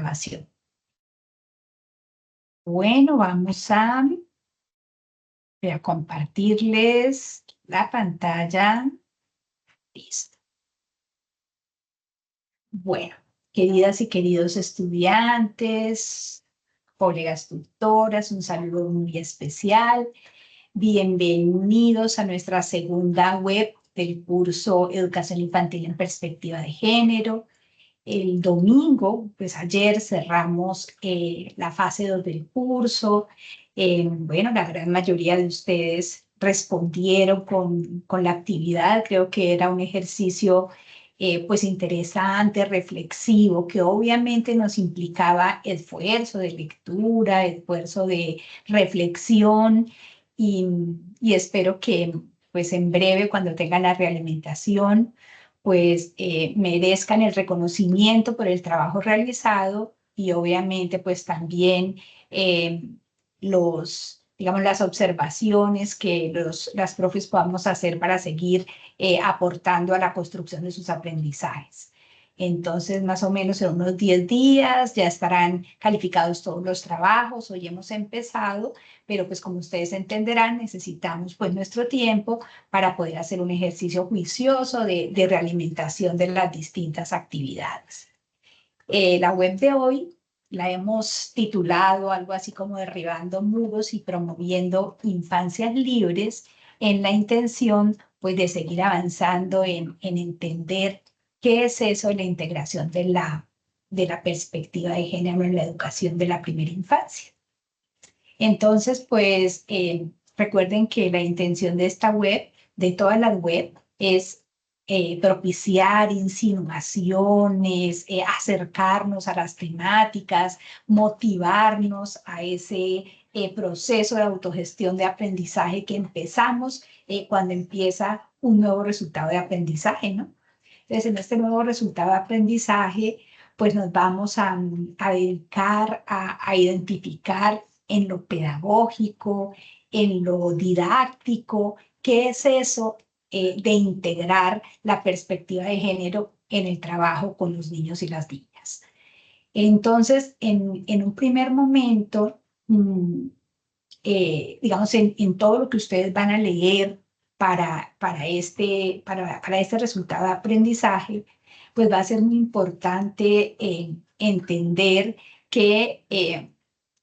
grabación. Bueno, voy a compartirles la pantalla. Listo. Bueno, queridas y queridos estudiantes, colegas tutoras, un saludo muy especial. Bienvenidos a nuestra segunda web del curso Educación Infantil en Perspectiva de Género. El domingo, pues ayer cerramos la fase 2 del curso. Bueno, la gran mayoría de ustedes respondieron con la actividad. Creo que era un ejercicio pues interesante, reflexivo, que obviamente nos implicaba esfuerzo de lectura, esfuerzo de reflexión y, y espero que pues en breve, cuando tengan la realimentación, pues merezcan el reconocimiento por el trabajo realizado y obviamente pues también digamos, las observaciones que las profes podamos hacer para seguir aportando a la construcción de sus aprendizajes. Entonces, más o menos en unos 10 días ya estarán calificados todos los trabajos. Hoy hemos empezado, pero pues como ustedes entenderán, necesitamos pues nuestro tiempo para poder hacer un ejercicio juicioso de realimentación de las distintas actividades. La web de hoy la hemos titulado algo así como Derribando muros y promoviendo infancias libres, en la intención pues de seguir avanzando en entender qué es eso de la integración de la perspectiva de género en la educación de la primera infancia. Entonces, pues recuerden que la intención de esta web, de todas las web, es propiciar insinuaciones, acercarnos a las temáticas, motivarnos a ese proceso de autogestión de aprendizaje que empezamos cuando empieza un nuevo resultado de aprendizaje, ¿no? Entonces, en este nuevo resultado de aprendizaje, pues nos vamos a dedicar a identificar en lo pedagógico, en lo didáctico, qué es eso de integrar la perspectiva de género en el trabajo con los niños y las niñas. Entonces, en un primer momento, digamos, en todo lo que ustedes van a leer para este resultado de aprendizaje, pues va a ser muy importante entender que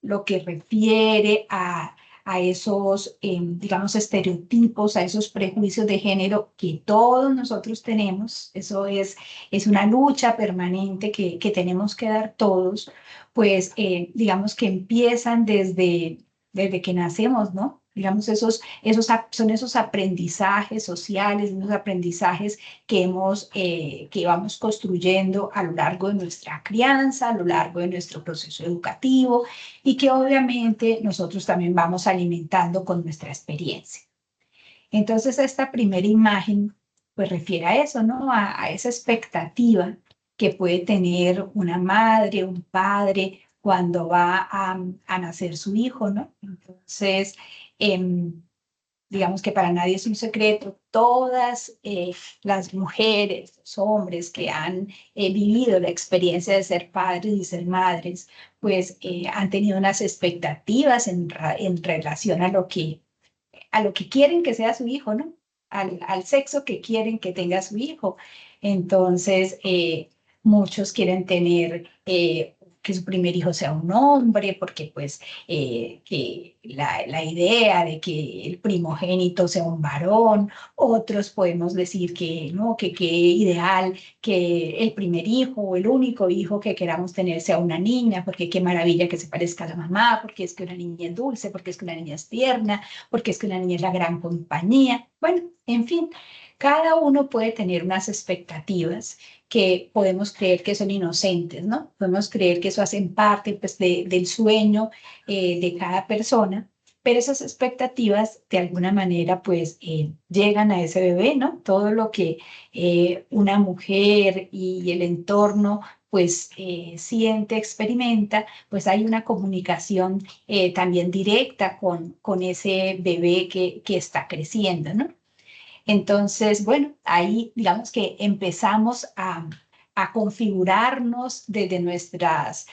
lo que refiere a esos, digamos, estereotipos, a esos prejuicios de género que todos nosotros tenemos, eso es una lucha permanente que tenemos que dar todos, pues digamos que empiezan desde que nacemos, ¿no? Digamos, son esos aprendizajes sociales, esos aprendizajes que vamos construyendo a lo largo de nuestra crianza, a lo largo de nuestro proceso educativo y que obviamente nosotros también vamos alimentando con nuestra experiencia. Entonces, esta primera imagen pues refiere a eso, ¿no? A esa expectativa que puede tener una madre, un padre, cuando va a nacer su hijo, ¿no? Entonces, digamos que para nadie es un secreto, todas las mujeres, los hombres que han vivido la experiencia de ser padres y ser madres, pues han tenido unas expectativas en relación a lo que quieren que sea su hijo, ¿no? Al sexo que quieren que tenga su hijo. Entonces, muchos quieren tener que su primer hijo sea un hombre, porque pues que la idea de que el primogénito sea un varón, otros podemos decir que no, que ideal que el primer hijo o el único hijo que queramos tener sea una niña, porque qué maravilla que se parezca a la mamá, porque es que una niña es dulce, porque es que una niña es tierna, porque es que una niña es la gran compañía. Bueno, en fin, cada uno puede tener unas expectativas que podemos creer que son inocentes, ¿no? Podemos creer que eso hacen parte pues, del sueño de cada persona, pero esas expectativas de alguna manera pues llegan a ese bebé, ¿no? Todo lo que una mujer y el entorno pues siente, experimenta, pues hay una comunicación también directa con ese bebé que está creciendo, ¿no? Entonces, bueno, ahí digamos que empezamos a configurarnos desde nuestras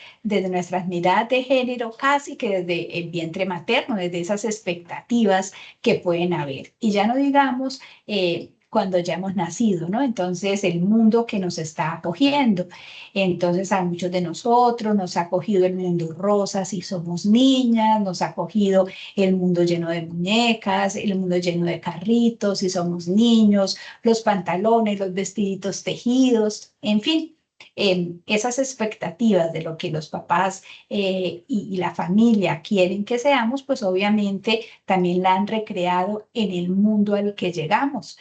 miradas de género, casi que desde el vientre materno, desde esas expectativas que pueden haber. Y ya no digamos cuando ya hemos nacido, ¿no? Entonces, el mundo que nos está acogiendo. Entonces, a muchos de nosotros nos ha acogido el mundo rosa si somos niñas, nos ha acogido el mundo lleno de muñecas, el mundo lleno de carritos si somos niños, los pantalones, los vestiditos tejidos, en fin. Esas expectativas de lo que los papás y la familia quieren que seamos, pues obviamente también la han recreado en el mundo al que llegamos.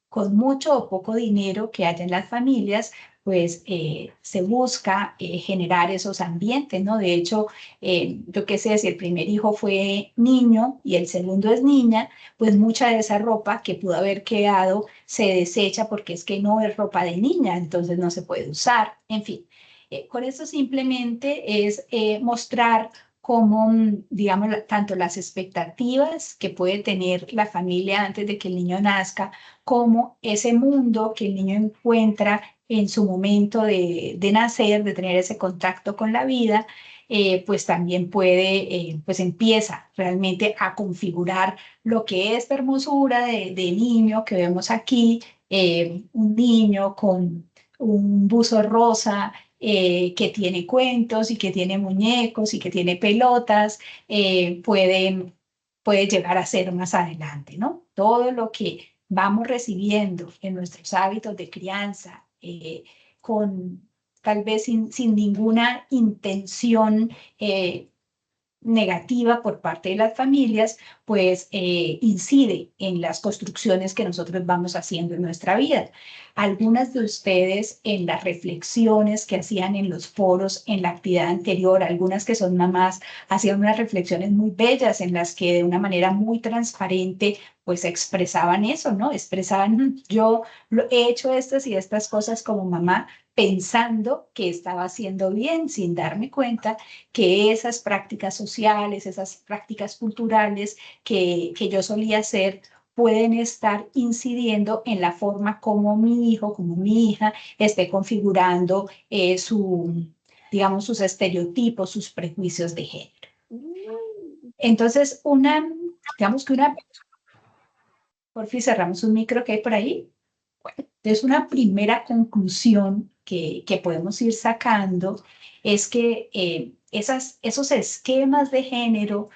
Con mucho o poco dinero que haya en las familias, pues se busca generar esos ambientes, ¿no? De hecho, yo qué sé, si el primer hijo fue niño y el segundo es niña, pues mucha de esa ropa que pudo haber quedado se desecha porque es que no es ropa de niña, entonces no se puede usar, en fin. Con eso simplemente es mostrar cómo, digamos, tanto las expectativas que puede tener la familia antes de que el niño nazca, como ese mundo que el niño encuentra en su momento de nacer, de tener ese contacto con la vida, pues también puede, pues empieza realmente a configurar lo que es esta hermosura de niño que vemos aquí, un niño con un buzo rosa, que tiene cuentos y que tiene muñecos y que tiene pelotas, puede llegar a ser más adelante, ¿no? Todo lo que vamos recibiendo en nuestros hábitos de crianza, con tal vez sin ninguna intención negativa por parte de las familias, pues incide en las construcciones que nosotros vamos haciendo en nuestra vida. Algunas de ustedes en las reflexiones que hacían en los foros en la actividad anterior, algunas que son mamás, hacían unas reflexiones muy bellas en las que de una manera muy transparente pues expresaban eso, ¿no? Expresaban, yo he hecho estas y estas cosas como mamá pensando que estaba haciendo bien sin darme cuenta que esas prácticas sociales, esas prácticas culturales que yo solía hacer, pueden estar incidiendo en la forma como mi hijo, como mi hija esté configurando digamos, sus estereotipos, sus prejuicios de género. Entonces, digamos que por fin cerramos un micro que hay por ahí. Bueno, entonces una primera conclusión que podemos ir sacando es que esos esquemas de género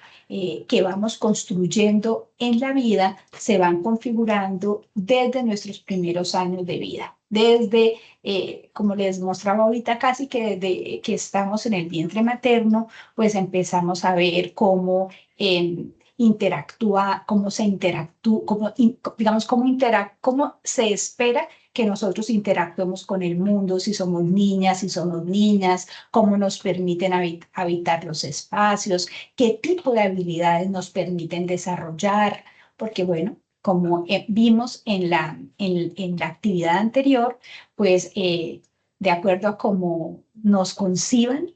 que vamos construyendo en la vida se van configurando desde nuestros primeros años de vida. Desde, como les mostraba ahorita, casi que desde que estamos en el vientre materno, pues empezamos a ver cómo interactúa, cómo se interactúa, digamos, cómo se espera que nosotros interactuemos con el mundo, si somos niñas, si somos niñas, cómo nos permiten habitar los espacios, qué tipo de habilidades nos permiten desarrollar, porque bueno, como vimos en la actividad anterior, pues de acuerdo a cómo nos conciban,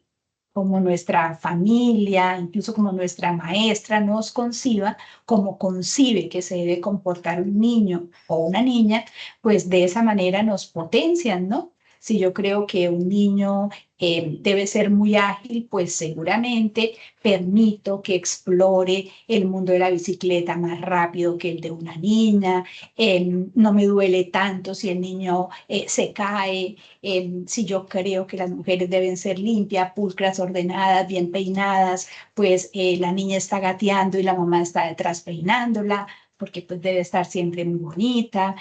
como nuestra familia, incluso como nuestra maestra nos conciba, como concibe que se debe comportar un niño o una niña, pues de esa manera nos potencian, ¿no? Si yo creo que un niño debe ser muy ágil, pues seguramente permito que explore el mundo de la bicicleta más rápido que el de una niña. No me duele tanto si el niño se cae. Si yo creo que las mujeres deben ser limpias, pulcras, ordenadas, bien peinadas, pues la niña está gateando y la mamá está detrás peinándola, porque pues debe estar siempre muy bonita.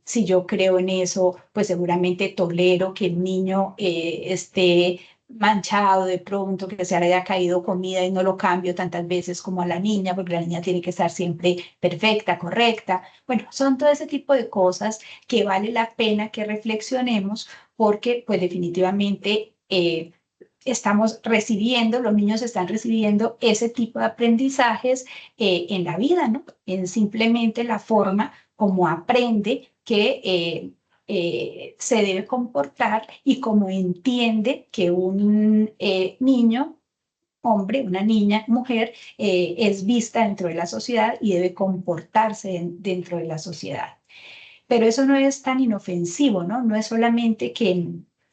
Si yo creo en eso, pues seguramente tolero que el niño esté manchado de pronto, que se le haya caído comida y no lo cambio tantas veces como a la niña, porque la niña tiene que estar siempre perfecta, correcta. Bueno, son todo ese tipo de cosas que vale la pena que reflexionemos porque pues definitivamente estamos recibiendo, los niños están recibiendo ese tipo de aprendizajes en la vida, ¿no? En simplemente la forma como aprende que se debe comportar y como entiende que un niño, hombre, una niña, mujer, es vista dentro de la sociedad y debe comportarse dentro de la sociedad. pero eso no es tan inofensivo, ¿no? No es solamente que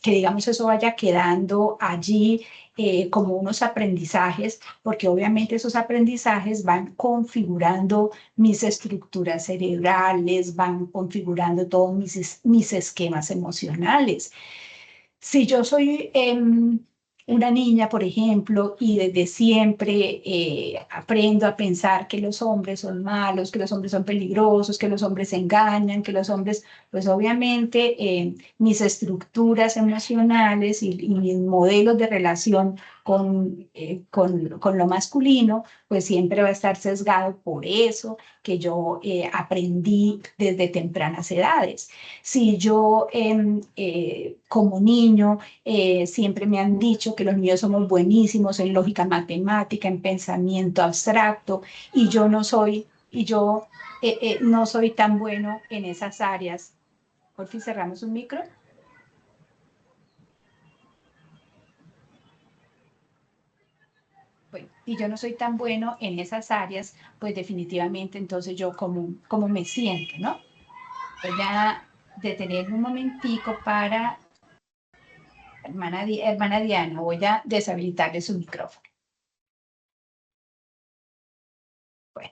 digamos, eso vaya quedando allí como unos aprendizajes, porque obviamente esos aprendizajes van configurando mis estructuras cerebrales, van configurando todos mis esquemas emocionales. Si yo soy una niña, por ejemplo, y desde siempre aprendo a pensar que los hombres son malos, que los hombres son peligrosos, que los hombres engañan, que los hombres, pues obviamente mis estructuras emocionales y mis modelos de relación con lo masculino, pues siempre va a estar sesgado por eso que yo aprendí desde tempranas edades. Si yo como niño siempre me han dicho que los niños somos buenísimos en lógica matemática, en pensamiento abstracto, y yo no soy, no soy tan bueno en esas áreas. Por fin cerramos un micro. Bueno, y yo no soy tan bueno en esas áreas, pues definitivamente entonces yo como me siento, ¿no? Voy a detenerme un momentico para, hermana Diana, voy a deshabilitarle su micrófono. Bueno,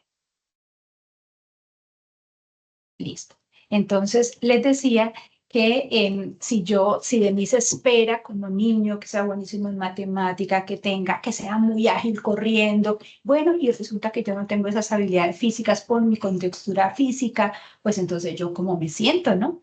listo. Entonces, les decía que si de mí se espera como niño que sea buenísimo en matemática, que sea muy ágil corriendo, bueno, y resulta que yo no tengo esas habilidades físicas por mi contextura física, pues entonces yo cómo me siento, ¿no?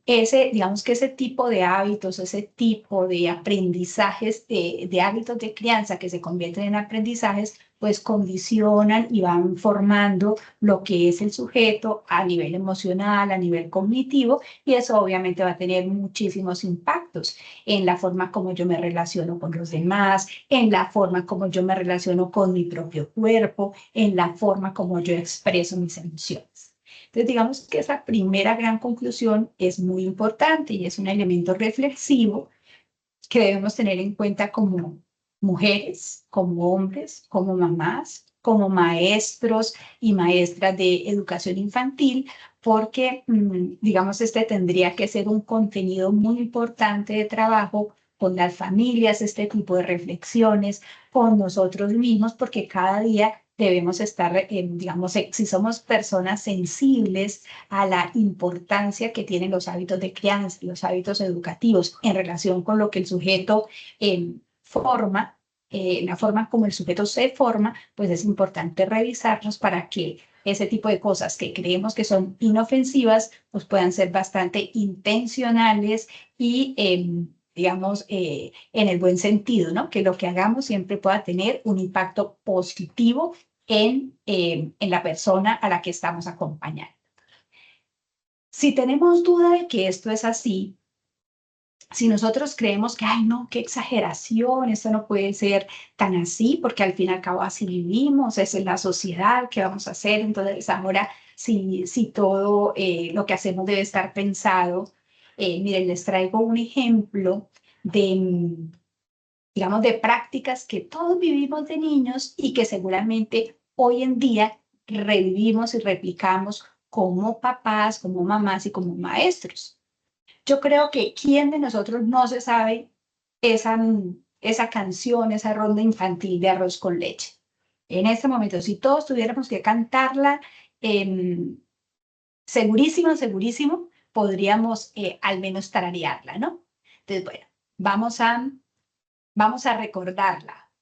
Digamos que ese tipo de hábitos, ese tipo de aprendizajes, de hábitos de crianza que se convierten en aprendizajes, pues condicionan y van formando lo que es el sujeto a nivel emocional, a nivel cognitivo, y eso obviamente va a tener muchísimos impactos en la forma como yo me relaciono con los demás, en la forma como yo me relaciono con mi propio cuerpo, en la forma como yo expreso mis emociones. Entonces, digamos que esa primera gran conclusión es muy importante y es un elemento reflexivo que debemos tener en cuenta como mujeres, como hombres, como mamás, como maestros y maestras de educación infantil, porque, digamos, este tendría que ser un contenido muy importante de trabajo con las familias, este tipo de reflexiones, con nosotros mismos, porque cada día debemos estar, digamos, si somos personas sensibles a la importancia que tienen los hábitos de crianza, los hábitos educativos en relación con lo que el sujeto forma, la forma como el sujeto se forma, pues es importante revisarnos para que ese tipo de cosas que creemos que son inofensivas, pues puedan ser bastante intencionales y, digamos, en el buen sentido, ¿no? Que lo que hagamos siempre pueda tener un impacto positivo en la persona a la que estamos acompañando. Si tenemos duda de que esto es así, si nosotros creemos que, ay, no, qué exageración, esto no puede ser tan así, porque al fin y al cabo así vivimos, esa es la sociedad, ¿qué vamos a hacer? Entonces, ahora, si todo lo que hacemos debe estar pensado, miren, les traigo un ejemplo de, digamos, de prácticas que todos vivimos de niños y que seguramente hoy en día revivimos y replicamos como papás, como mamás y como maestros. Yo creo que quién de nosotros no se sabe esa canción, esa ronda infantil de arroz con leche. En este momento, si todos tuviéramos que cantarla, eh, segurísimo, segurísimo, podríamos al menos tararearla, ¿no? Entonces, bueno, vamos a recordarla.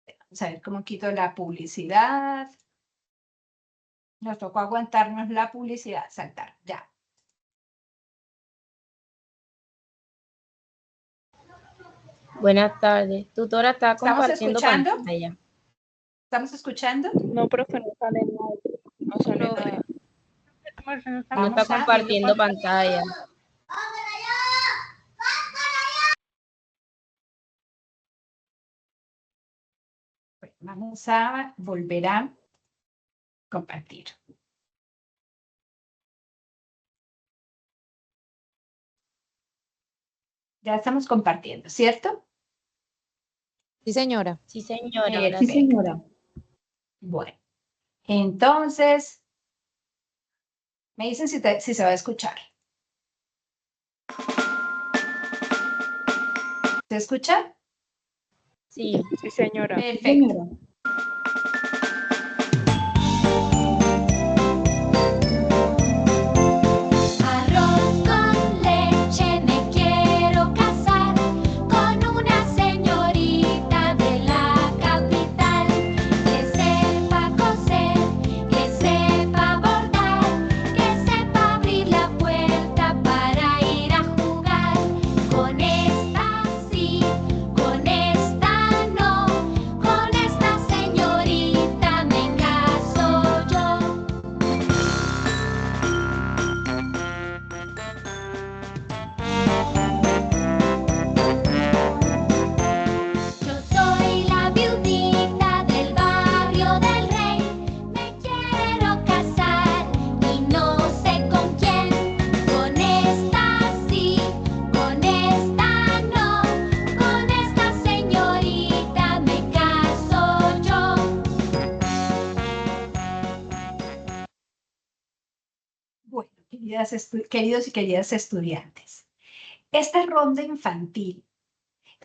Vamos a ver cómo quito la publicidad. Nos tocó aguantarnos la publicidad, saltar, ya. Buenas tardes. Tutora está ¿Estamos compartiendo escuchando? pantalla. ¿Estamos escuchando? No, profe, no sale nada. No sale Profe, nada. no está Vamos a, compartiendo pantalla. vamos a volver a compartir. Ya estamos compartiendo, ¿cierto? Sí, señora. Sí, señora, Perfecto. ahora sí. Bueno, entonces, Me dicen si se va a escuchar. ¿Se escucha? Sí. Sí, señora. Perfecto. Arroz con leche, me quiero casar con una señorita de la capital que sepa coser, que sepa bordar, que sepa abrir la puerta para ir a jugar. Con esta sí, con esta no, con esta señorita me caso yo. Yo soy la viudita del barrio del Rey, me quiero casar y no sé con quién. Con esta sí, con esta no, con esta señorita me caso yo. Bueno, queridos y queridas estudiantes, esta ronda infantil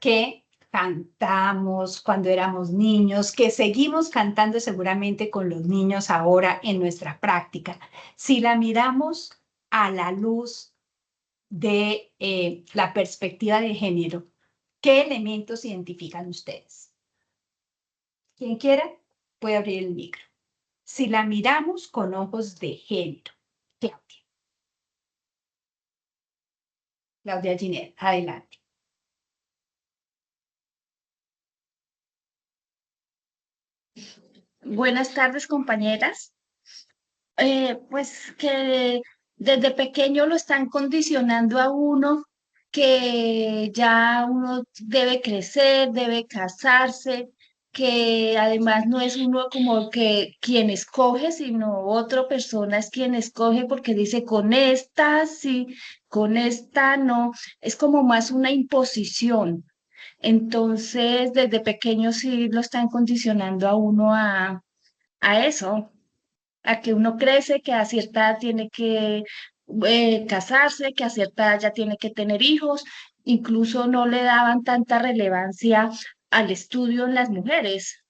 que cantamos cuando éramos niños, que seguimos cantando seguramente con los niños ahora en nuestra práctica, si la miramos a la luz de la perspectiva de género, ¿qué elementos identifican ustedes? Quien quiera puede abrir el micro. Si la miramos con ojos de género, Claudia. Claudia Ginette, adelante. Buenas tardes, compañeras. Pues que desde pequeño lo están condicionando a uno, que ya uno debe crecer, debe casarse, que además no es uno como que quien escoge, sino otra persona es quien escoge porque dice con esta sí, con esta no. Es como más una imposición. Entonces, desde pequeño sí lo están condicionando a uno a eso, a que uno crece, que a cierta edad tiene que casarse, que a cierta edad ya tiene que tener hijos. Incluso no le daban tanta relevancia al estudio en las mujeres,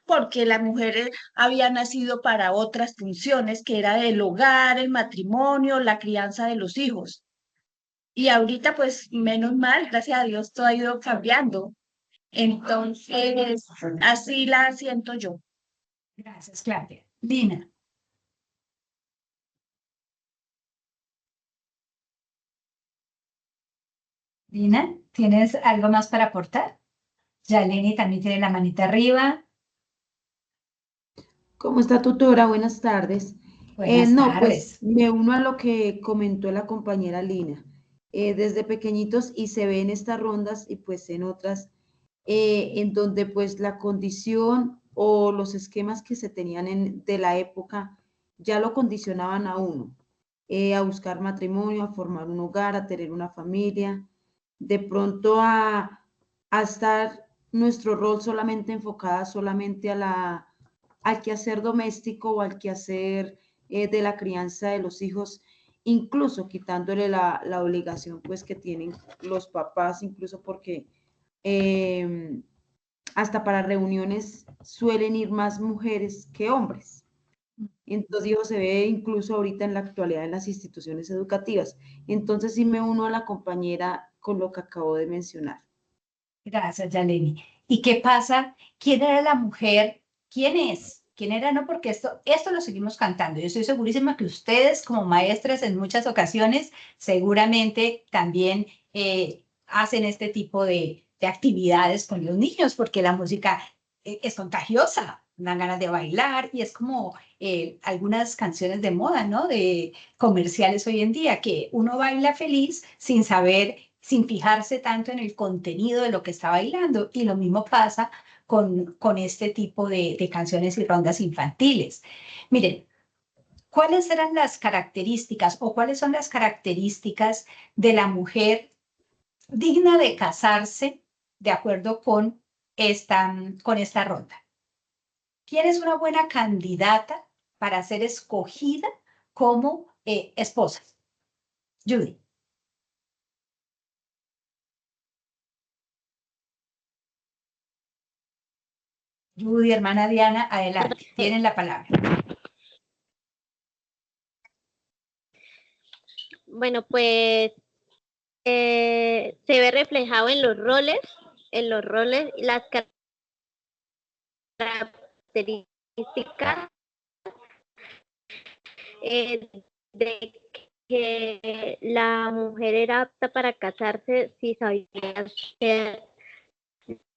porque las mujeres habían nacido para otras funciones, que era el hogar, el matrimonio, la crianza de los hijos. Y ahorita, pues, menos mal, gracias a Dios, todo ha ido cambiando. Entonces, así la siento yo. Gracias, Claudia. Lina. Lina, ¿tienes algo más para aportar? Yaleni también tiene la manita arriba. ¿Cómo está, tutora? Buenas tardes. Buenas No, tardes. pues me uno a lo que comentó la compañera Lina. Desde pequeñitos y se ve en estas rondas y pues en otras, en donde pues la condición o los esquemas que se tenían de la época ya lo condicionaban a uno, a buscar matrimonio, a formar un hogar, a tener una familia, de pronto a estar nuestro rol solamente enfocada solamente al quehacer doméstico o al quehacer de la crianza de los hijos, incluso quitándole la obligación pues que tienen los papás, incluso porque hasta para reuniones suelen ir más mujeres que hombres. Entonces, hijo, se ve incluso ahorita en la actualidad en las instituciones educativas. Entonces, sí me uno a la compañera con lo que acabo de mencionar. Gracias, Yaleni. ¿Y qué pasa? ¿Quién era la mujer? ¿Quién es? ¿Quién era? No, porque esto lo seguimos cantando. Yo estoy segurísima que ustedes, como maestras, en muchas ocasiones, seguramente también hacen este tipo de actividades con los niños, porque la música es contagiosa, dan ganas de bailar y es como algunas canciones de moda, ¿no? De comerciales hoy en día, que uno baila feliz sin saber, sin fijarse tanto en el contenido de lo que está bailando. Y lo mismo pasa con este tipo de canciones y rondas infantiles. Miren, ¿cuáles eran las características o cuáles son las características de la mujer digna de casarse de acuerdo con esta ronda? ¿Quién es una buena candidata para ser escogida como esposas. Judy. Judy, hermana Diana, adelante, tienen la palabra. Bueno, pues se ve reflejado en los roles las características de que la mujer era apta para casarse si sabía hacer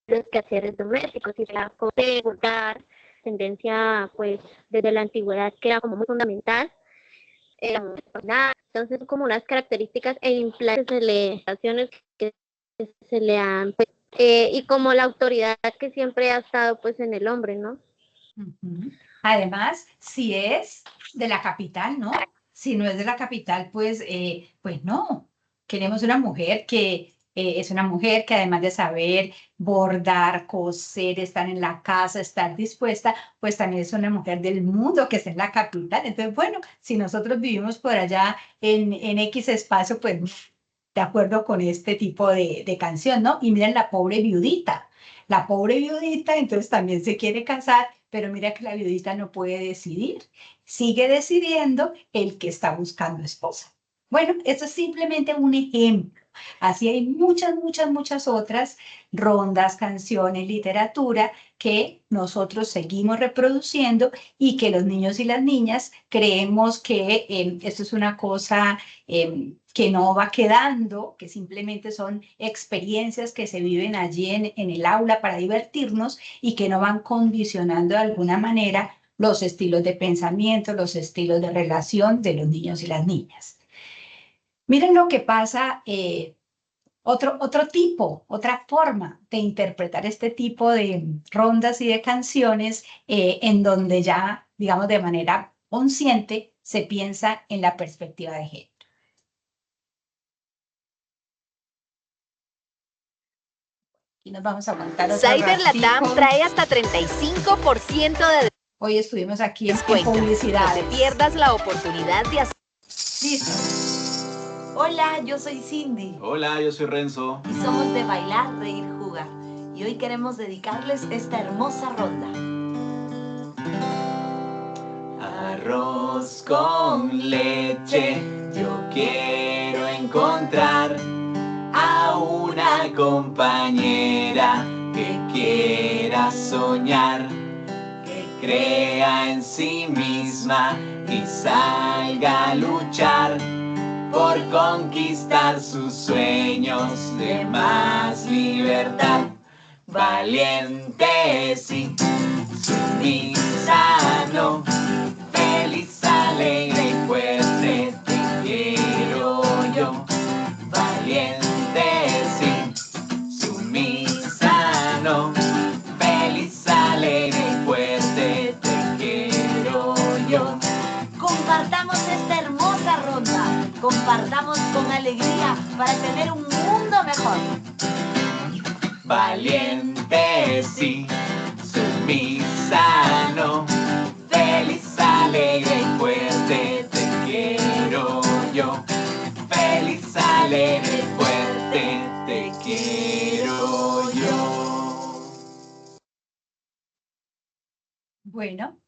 los quehaceres domésticos, si la guardar, tendencia pues desde la antigüedad que era como muy fundamental. Entonces como unas características e implementaciones que se le han pues, y como la autoridad que siempre ha estado pues en el hombre, ¿no? Además, si es de la capital, ¿no? Si no es de la capital, pues no. Queremos una mujer que es una mujer que además de saber bordar, coser, estar en la casa, estar dispuesta, pues también es una mujer del mundo que está en la capital. Entonces, bueno, si nosotros vivimos por allá en X espacio, pues de acuerdo con este tipo de canción, ¿no? Y miren la pobre viudita. La pobre viudita, entonces también se quiere casar, pero mira que la viudita no puede decidir. Sigue decidiendo el que está buscando esposa. Bueno, eso es simplemente un ejemplo. Así hay muchas otras rondas, canciones, literatura que nosotros seguimos reproduciendo y que los niños y las niñas creemos que esto es una cosa que no va quedando, que simplemente son experiencias que se viven allí en el aula para divertirnos y que no van condicionando de alguna manera los estilos de pensamiento, los estilos de relación de los niños y las niñas. Miren lo que pasa, otro tipo, otra forma de interpretar este tipo de rondas y de canciones en donde ya, digamos, de manera consciente se piensa en la perspectiva de género. Y nos vamos a montar otro Cyber Latam ratico. trae hasta 35% de Hoy estuvimos aquí en descuento. publicidad. No te pierdas la oportunidad de hacer. Listo. Hola, yo soy Cindy Hola, yo soy Renzo. y somos de Bailar, Reír, Jugar. Y hoy queremos dedicarles esta hermosa ronda. Arroz con leche, yo quiero encontrar a una compañera que quiera soñar, que crea en sí misma y salga a luchar por conquistar sus sueños de más libertad. Valiente sí, sumisa no, feliz, alegre y fuerte te quiero yo. Valiente sí, sumisa no, feliz, alegre y fuerte te quiero yo. Compartamos esta hermosa ronda. Compartamos con alegría para tener un mundo mejor. Valiente sí, sumisa no, feliz, alegre y fuerte te quiero yo. Feliz, alegre y fuerte te quiero yo. Bueno,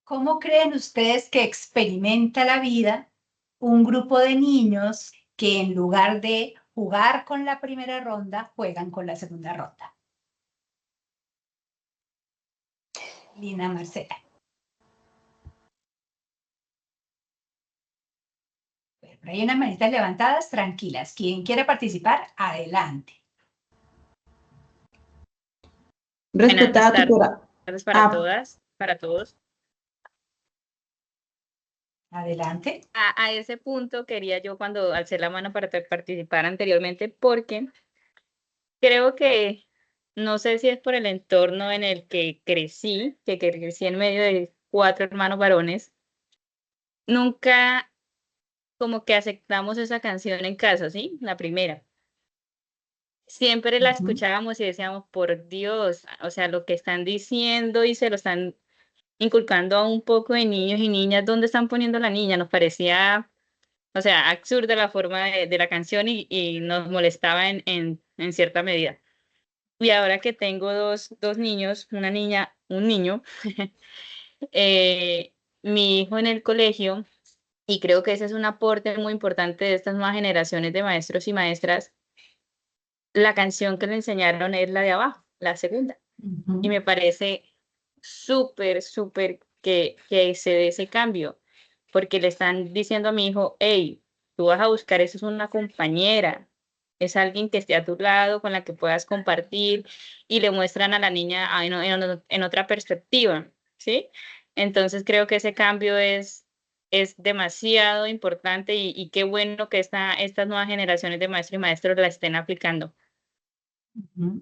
¿cómo creen ustedes que experimenta la vida un grupo de niños que en lugar de jugar con la primera ronda, juegan con la segunda ronda? Lina, Marcela. Bueno, hay unas manitas levantadas, tranquilas. Quien quiera participar, adelante. Respetada Buenas tutora. tardes para Ah. todas, para todos. Adelante. A ese punto quería yo cuando alcé la mano para participar anteriormente, porque creo que, no sé si es por el entorno en el que crecí en medio de 4 hermanos varones, nunca como que aceptamos esa canción en casa, ¿sí? La primera. Siempre la escuchábamos y decíamos, por Dios, o sea, lo que están diciendo y se lo están inculcando a un poco de niños y niñas dónde están poniendo a la niña. Nos parecía, o sea, absurda la forma de la canción y nos molestaba en cierta medida. Y ahora que tengo dos niños, una niña, un niño, mi hijo en el colegio, y creo que ese es un aporte muy importante de estas nuevas generaciones de maestros y maestras, la canción que le enseñaron es la de abajo, la segunda. Y me parece súper, súper que se dé ese cambio, porque le están diciendo a mi hijo, hey, tú vas a buscar, eso es una compañera, es alguien que esté a tu lado, con la que puedas compartir, y le muestran a la niña en otra perspectiva, ¿sí? Entonces creo que ese cambio es demasiado importante y qué bueno que estas nuevas generaciones de maestros y maestros la estén aplicando. Ujú.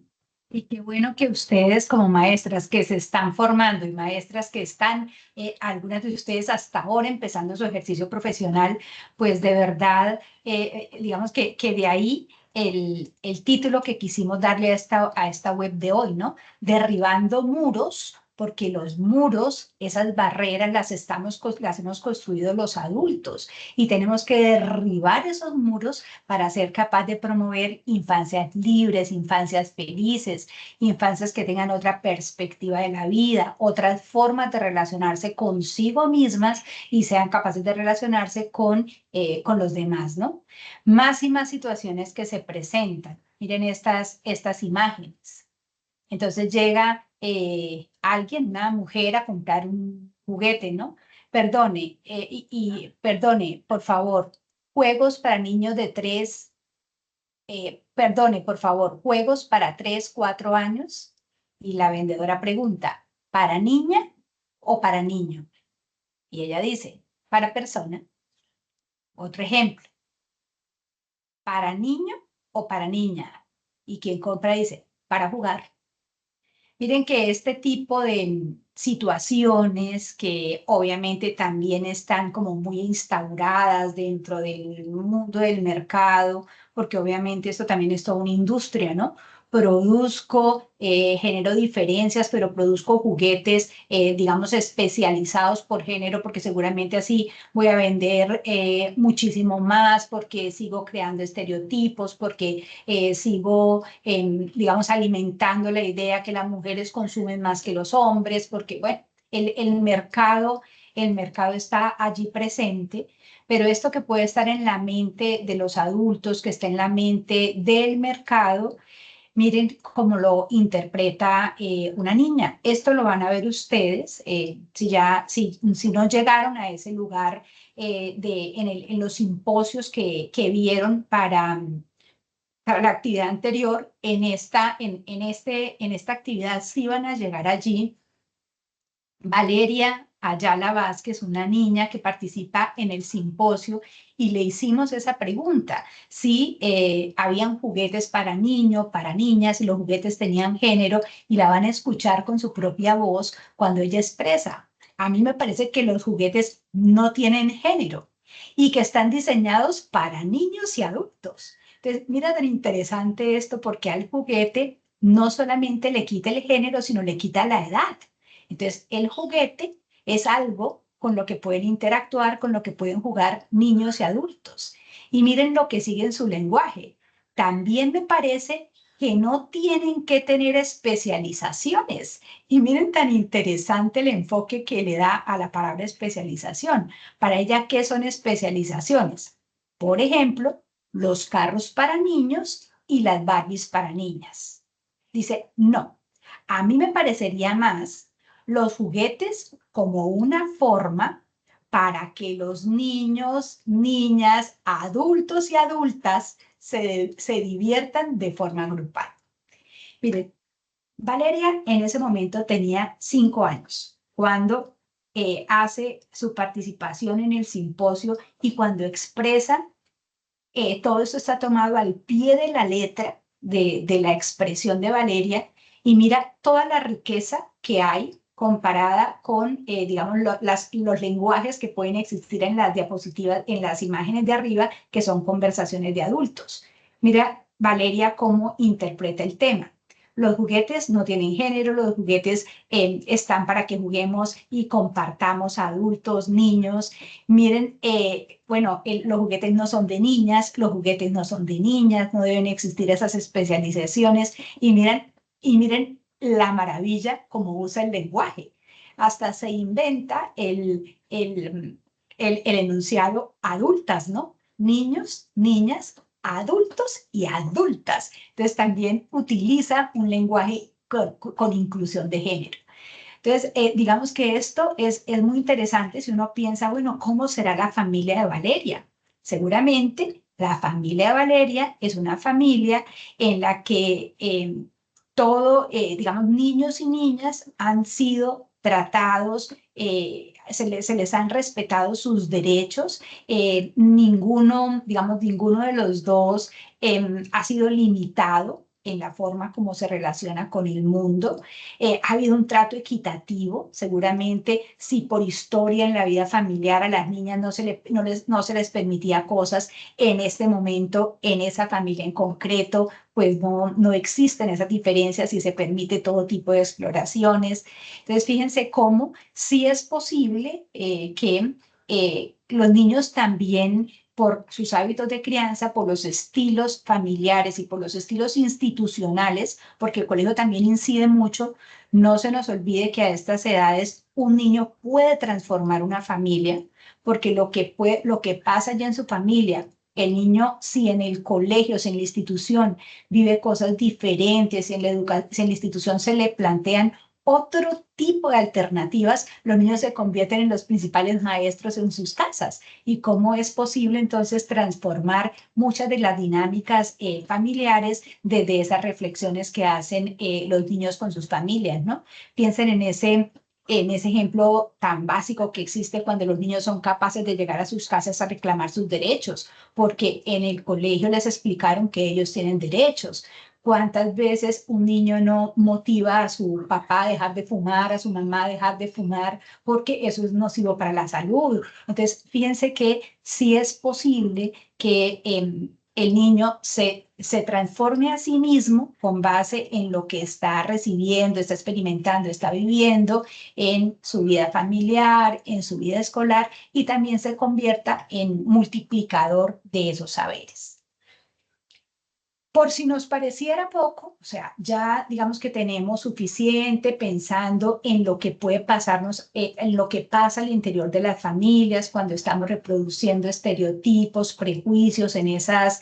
Y qué bueno que ustedes como maestras que se están formando y maestras que están, algunas de ustedes hasta ahora empezando su ejercicio profesional, pues de verdad, digamos que de ahí el título que quisimos darle a esta web de hoy, ¿no? Derribando muros, porque los muros, esas barreras las hemos construido los adultos y tenemos que derribar esos muros para ser capaz de promover infancias libres, infancias felices, infancias que tengan otra perspectiva de la vida, otras formas de relacionarse consigo mismas y sean capaces de relacionarse con los demás, ¿no? Más y más situaciones que se presentan. Miren estas imágenes. Entonces llega alguien, una mujer, a comprar un juguete, ¿no? Perdone, perdone, por favor, juegos para niños de 3, perdone, por favor, juegos para 3, 4 años. Y la vendedora pregunta, ¿para niña o para niño? Y ella dice, para persona. Otro ejemplo, ¿para niño o para niña? Y quien compra dice, para jugar. Miren que este tipo de situaciones que obviamente también están como muy instauradas dentro del mundo del mercado, porque obviamente esto también es toda una industria, ¿no? Genero diferencias, pero produzco juguetes, digamos, especializados por género, porque seguramente así voy a vender muchísimo más, porque sigo creando estereotipos, porque sigo, digamos, alimentando la idea que las mujeres consumen más que los hombres, porque, bueno, el mercado está allí presente, pero esto que puede estar en la mente de los adultos, que está en la mente del mercado, miren cómo lo interpreta una niña. Esto lo van a ver ustedes si no llegaron a ese lugar en los simposios que vieron para la actividad anterior. En esta actividad sí van a llegar allí. Valeria Ayala Vázquez, una niña que participa en el simposio, y le hicimos esa pregunta, si habían juguetes para niños, para niñas, si los juguetes tenían género, y la van a escuchar con su propia voz cuando ella expresa. A mí me parece que los juguetes no tienen género y que están diseñados para niños y adultos. Entonces, mira tan interesante esto, porque al juguete no solamente le quita el género, sino le quita la edad. Entonces, el juguete es algo con lo que pueden interactuar, con lo que pueden jugar niños y adultos. Y miren lo que sigue en su lenguaje. También me parece que no tienen que tener especializaciones. Y miren tan interesante el enfoque que le da a la palabra especialización. Para ella, ¿qué son especializaciones? Por ejemplo, los carros para niños y las Barbies para niñas. Dice, no, a mí me parecería más los juguetes como una forma para que los niños, niñas, adultos y adultas se diviertan de forma grupal. Miren, Valeria en ese momento tenía 5 años cuando hace su participación en el simposio, y cuando expresa, todo esto está tomado al pie de la letra de la expresión de Valeria, y mira toda la riqueza que hay comparada con, digamos, los lenguajes que pueden existir en las diapositivas, en las imágenes de arriba, que son conversaciones de adultos. Mira, Valeria, cómo interpreta el tema. Los juguetes no tienen género, los juguetes están para que juguemos y compartamos adultos, niños. Miren, bueno, los juguetes no son de niñas, los juguetes no son de niñas, no deben existir esas especializaciones. Y miren la maravilla como usa el lenguaje. Hasta se inventa el enunciado adultas, ¿no? Niños, niñas, adultos y adultas. Entonces también utiliza un lenguaje con inclusión de género. Entonces, digamos que esto es muy interesante si uno piensa, bueno, ¿cómo será la familia de Valeria? Seguramente la familia de Valeria es una familia en la que digamos, niños y niñas han sido tratados, se les han respetado sus derechos, ninguno de los dos ha sido limitado en la forma como se relaciona con el mundo. Ha habido un trato equitativo, seguramente si por historia en la vida familiar a las niñas no se les permitía cosas, en este momento, en esa familia en concreto, pues no existen esas diferencias y se permite todo tipo de exploraciones. Entonces, fíjense cómo sí es posible que los niños también, por sus hábitos de crianza, por los estilos familiares y por los estilos institucionales, porque el colegio también incide mucho, no se nos olvide que a estas edades un niño puede transformar una familia, porque lo que pasa ya en su familia, el niño, si en el colegio, si en la institución vive cosas diferentes, si en la institución se le plantean otro tipo de alternativas, los niños se convierten en los principales maestros en sus casas. ¿Y cómo es posible entonces transformar muchas de las dinámicas familiares desde esas reflexiones que hacen los niños con sus familias, ¿no? Piensen en ese ejemplo tan básico que existe cuando los niños son capaces de llegar a sus casas a reclamar sus derechos, porque en el colegio les explicaron que ellos tienen derechos. ¿Cuántas veces un niño no motiva a su papá a dejar de fumar, a su mamá a dejar de fumar, porque eso es nocivo para la salud? Entonces, fíjense que sí es posible que el niño se transforme a sí mismo con base en lo que está recibiendo, está experimentando, está viviendo en su vida familiar, en su vida escolar, y también se convierta en multiplicador de esos saberes. Por si nos pareciera poco, o sea, ya digamos que tenemos suficiente pensando en lo que puede pasarnos, en lo que pasa al interior de las familias cuando estamos reproduciendo estereotipos, prejuicios en esas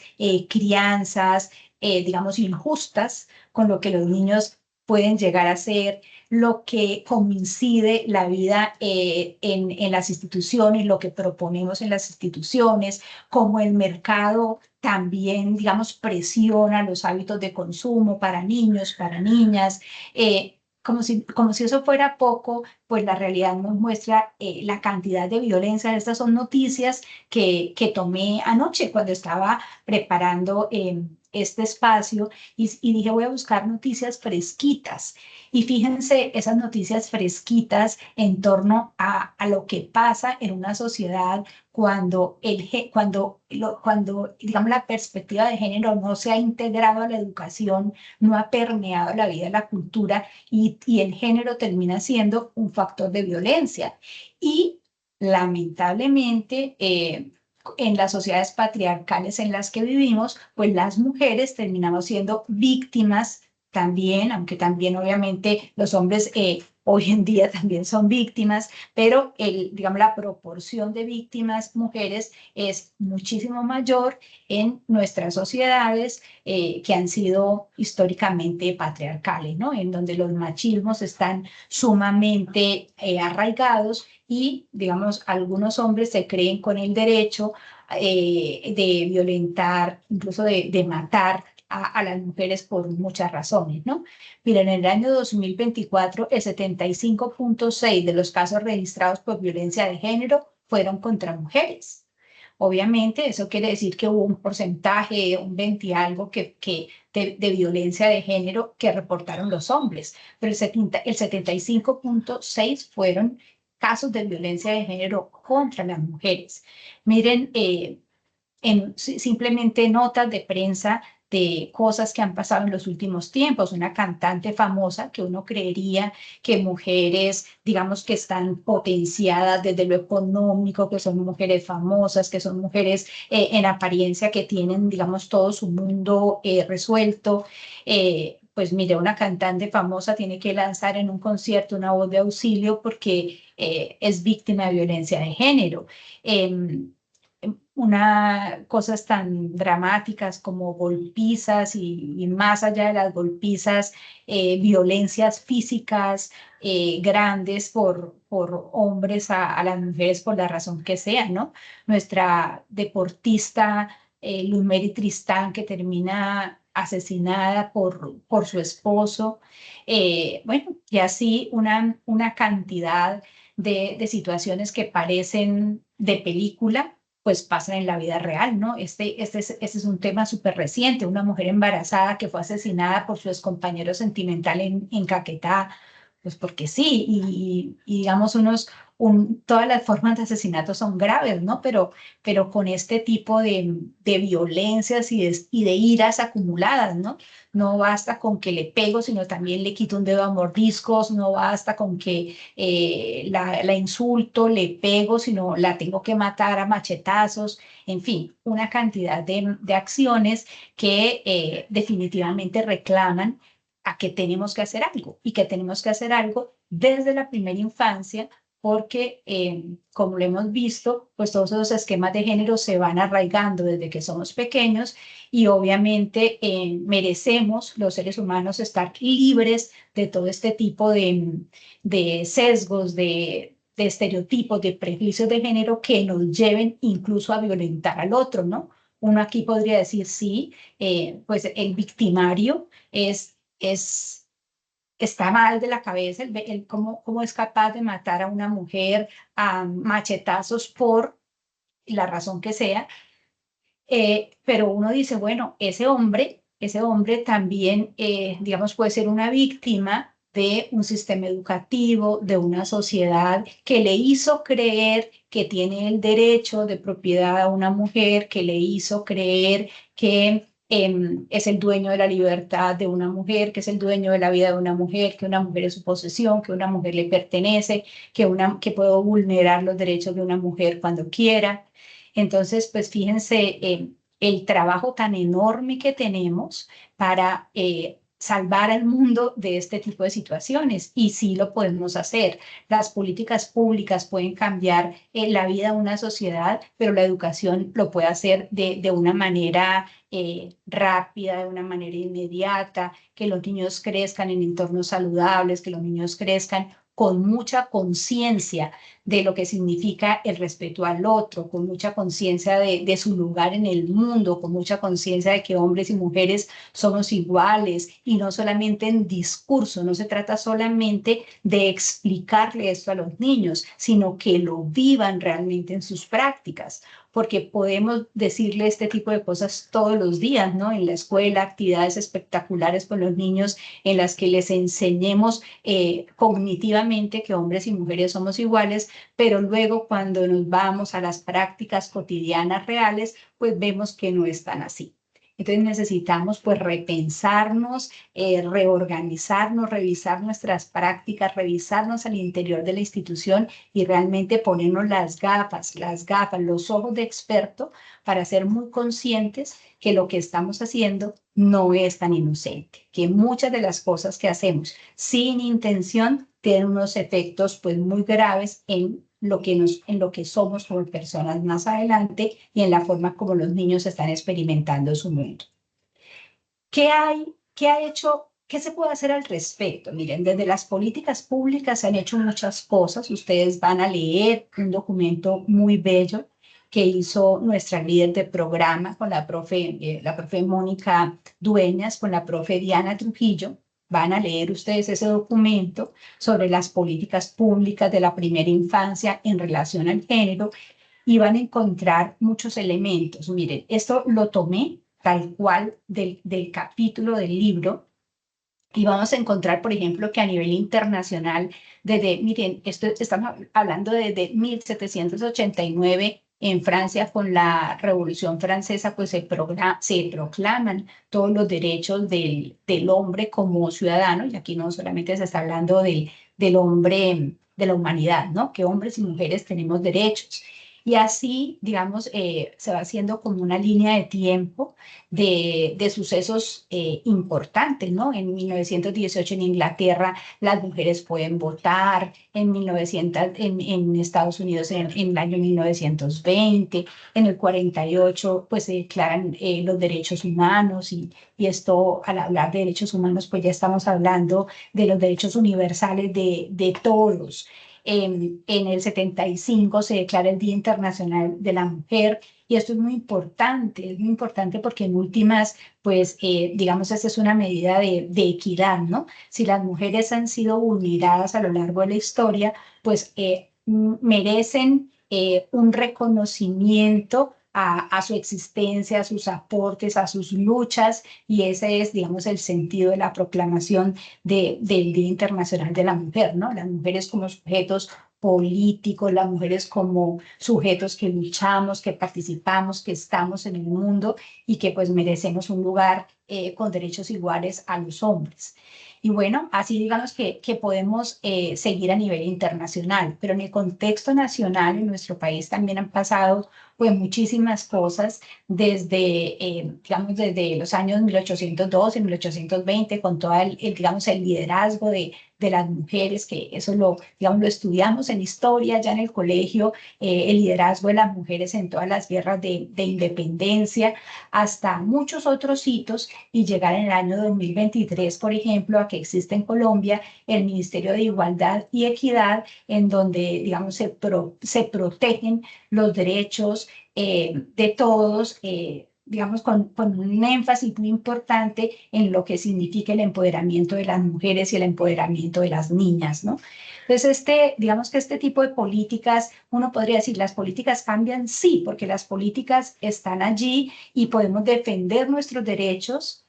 crianzas, digamos, injustas, con lo que los niños pueden llegar a ser, lo que coincide la vida en las instituciones, lo que proponemos en las instituciones, como el mercado también, digamos, presiona los hábitos de consumo para niños, para niñas. Como si eso fuera poco, pues la realidad nos muestra la cantidad de violencia. Estas son noticias que tomé anoche cuando estaba preparando este espacio y dije, voy a buscar noticias fresquitas. Y fíjense esas noticias fresquitas en torno a lo que pasa en una sociedad cuando digamos, la perspectiva de género no se ha integrado a la educación, no ha permeado la vida, la cultura, y el género termina siendo un factor de violencia. Y lamentablemente, en las sociedades patriarcales en las que vivimos, pues las mujeres terminamos siendo víctimas también, aunque también obviamente los hombres hoy en día también son víctimas, pero digamos, la proporción de víctimas mujeres es muchísimo mayor en nuestras sociedades que han sido históricamente patriarcales, ¿no? En donde los machismos están sumamente arraigados y, digamos, algunos hombres se creen con el derecho de violentar, incluso de matar a las mujeres por muchas razones, ¿no? Mira, en el año 2024, el 75.6% de los casos registrados por violencia de género fueron contra mujeres. Obviamente, eso quiere decir que hubo un porcentaje, un 20 y algo de violencia de género que reportaron los hombres, pero el 75.6% fueron casos de violencia de género contra las mujeres. Miren, simplemente notas de prensa de cosas que han pasado en los últimos tiempos. Una cantante famosa que uno creería que mujeres, digamos, que están potenciadas desde lo económico, que son mujeres famosas, que son mujeres en apariencia que tienen, digamos, todo su mundo resuelto. Pues mire, una cantante famosa tiene que lanzar en un concierto una voz de auxilio porque es víctima de violencia de género. Cosas tan dramáticas como golpizas y más allá de las golpizas, violencias físicas grandes por hombres a las mujeres por la razón que sea, ¿no? Nuestra deportista Luz Mary Tristán, que termina asesinada por su esposo. Bueno, y así una cantidad de situaciones que parecen de película, pues pasan en la vida real, ¿no? Este es un tema súper reciente, una mujer embarazada que fue asesinada por su excompañero sentimental en Caquetá, pues porque sí, y digamos todas las formas de asesinato son graves, ¿no? Pero con este tipo de violencias y de iras acumuladas, ¿no? No basta con que le pego, sino también le quito un dedo a mordiscos, no basta con que la insulto, le pego, sino la tengo que matar a machetazos, en fin, una cantidad de acciones que definitivamente reclaman a que tenemos que hacer algo y que tenemos que hacer algo desde la primera infancia porque, como lo hemos visto, pues todos esos esquemas de género se van arraigando desde que somos pequeños y obviamente merecemos los seres humanos estar libres de todo este tipo de sesgos, de estereotipos, de prejuicios de género que nos lleven incluso a violentar al otro, ¿no? Uno aquí podría decir, sí, pues el victimario está mal de la cabeza, cómo es capaz de matar a una mujer a machetazos por la razón que sea, pero uno dice, bueno, ese hombre también, digamos, puede ser una víctima de un sistema educativo, de una sociedad que le hizo creer que tiene el derecho de propiedad a una mujer, que le hizo creer que es el dueño de la libertad de una mujer, que es el dueño de la vida de una mujer, que una mujer es su posesión, que una mujer le pertenece, que puedo vulnerar los derechos de una mujer cuando quiera. Entonces, pues fíjense el trabajo tan enorme que tenemos para salvar al mundo de este tipo de situaciones. Y sí lo podemos hacer. Las políticas públicas pueden cambiar la vida de una sociedad, pero la educación lo puede hacer de una manera rápida, de una manera inmediata, que los niños crezcan en entornos saludables, que los niños crezcan con mucha conciencia de lo que significa el respeto al otro, con mucha conciencia de su lugar en el mundo, con mucha conciencia de que hombres y mujeres somos iguales y no solamente en discurso, no se trata solamente de explicarle esto a los niños, sino que lo vivan realmente en sus prácticas, porque podemos decirle este tipo de cosas todos los días, ¿no? En la escuela, actividades espectaculares con los niños en las que les enseñemos cognitivamente que hombres y mujeres somos iguales, pero luego cuando nos vamos a las prácticas cotidianas reales, pues vemos que no es tan así. Entonces necesitamos pues repensarnos, reorganizarnos, revisar nuestras prácticas, revisarnos al interior de la institución y realmente ponernos las gafas, los ojos de experto para ser muy conscientes que lo que estamos haciendo no es tan inocente, que muchas de las cosas que hacemos sin intención tienen unos efectos pues muy graves en lo que somos como personas más adelante y en la forma como los niños están experimentando su mundo. ¿Qué se puede hacer al respecto? Miren, desde las políticas públicas se han hecho muchas cosas. Ustedes van a leer un documento muy bello que hizo nuestra líder de programa con la profe Mónica Dueñas, con la profe Diana Trujillo. Van a leer ustedes ese documento sobre las políticas públicas de la primera infancia en relación al género y van a encontrar muchos elementos. Miren, esto lo tomé tal cual del capítulo del libro y vamos a encontrar, por ejemplo, que a nivel internacional, miren, estamos hablando desde 1789 En Francia, con la Revolución Francesa, pues se proclaman todos los derechos del hombre como ciudadano, y aquí no solamente se está hablando del hombre, de la humanidad, ¿no? Que hombres y mujeres tenemos derechos. Y así, digamos, se va haciendo como una línea de tiempo de sucesos importantes, ¿no? En 1918 en Inglaterra las mujeres pueden votar, en 1900, en Estados Unidos en el año 1920, en el 48 pues se declaran los derechos humanos y esto, al hablar de derechos humanos, pues ya estamos hablando de los derechos universales de todos. En el 75 se declara el Día Internacional de la Mujer y esto es muy importante porque en últimas, pues digamos, esta es una medida de equidad, ¿no? Si las mujeres han sido vulneradas a lo largo de la historia, pues merecen un reconocimiento a su existencia, a sus aportes, a sus luchas, y ese es, digamos, el sentido de la proclamación del Día Internacional de la Mujer, ¿no? Las mujeres como sujetos políticos, las mujeres como sujetos que luchamos, que participamos, que estamos en el mundo y que pues merecemos un lugar con derechos iguales a los hombres. Y bueno, así digamos que podemos seguir a nivel internacional, pero en el contexto nacional, en nuestro país también han pasado pues muchísimas cosas digamos, desde los años 1812, 1820, con todo digamos, el liderazgo de las mujeres, que eso digamos, lo estudiamos en historia, ya en el colegio, el liderazgo de las mujeres en todas las guerras de independencia, hasta muchos otros hitos, y llegar en el año 2023, por ejemplo, a que existe en Colombia el Ministerio de Igualdad y Equidad, en donde, digamos, se protegen los derechos de todos, digamos, con un énfasis muy importante en lo que significa el empoderamiento de las mujeres y el empoderamiento de las niñas, ¿no? Entonces, digamos que este tipo de políticas, uno podría decir, ¿las políticas cambian? Sí, porque las políticas están allí y podemos defender nuestros derechos,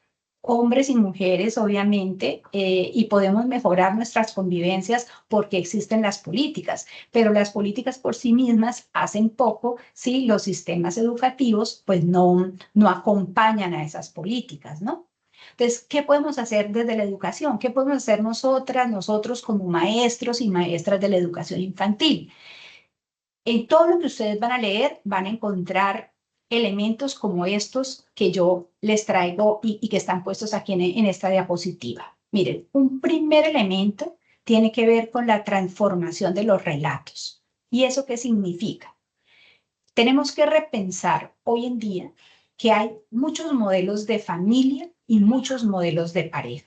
hombres y mujeres, obviamente, y podemos mejorar nuestras convivencias porque existen las políticas, pero las políticas por sí mismas hacen poco si los sistemas educativos pues no acompañan a esas políticas, ¿no? Entonces, ¿qué podemos hacer desde la educación? ¿Qué podemos hacer nosotros como maestros y maestras de la educación infantil? En todo lo que ustedes van a leer, van a encontrar elementos como estos que yo les traigo y que están puestos aquí en esta diapositiva. Miren, un primer elemento tiene que ver con la transformación de los relatos. ¿Y eso qué significa? Tenemos que repensar hoy en día que hay muchos modelos de familia y muchos modelos de pareja.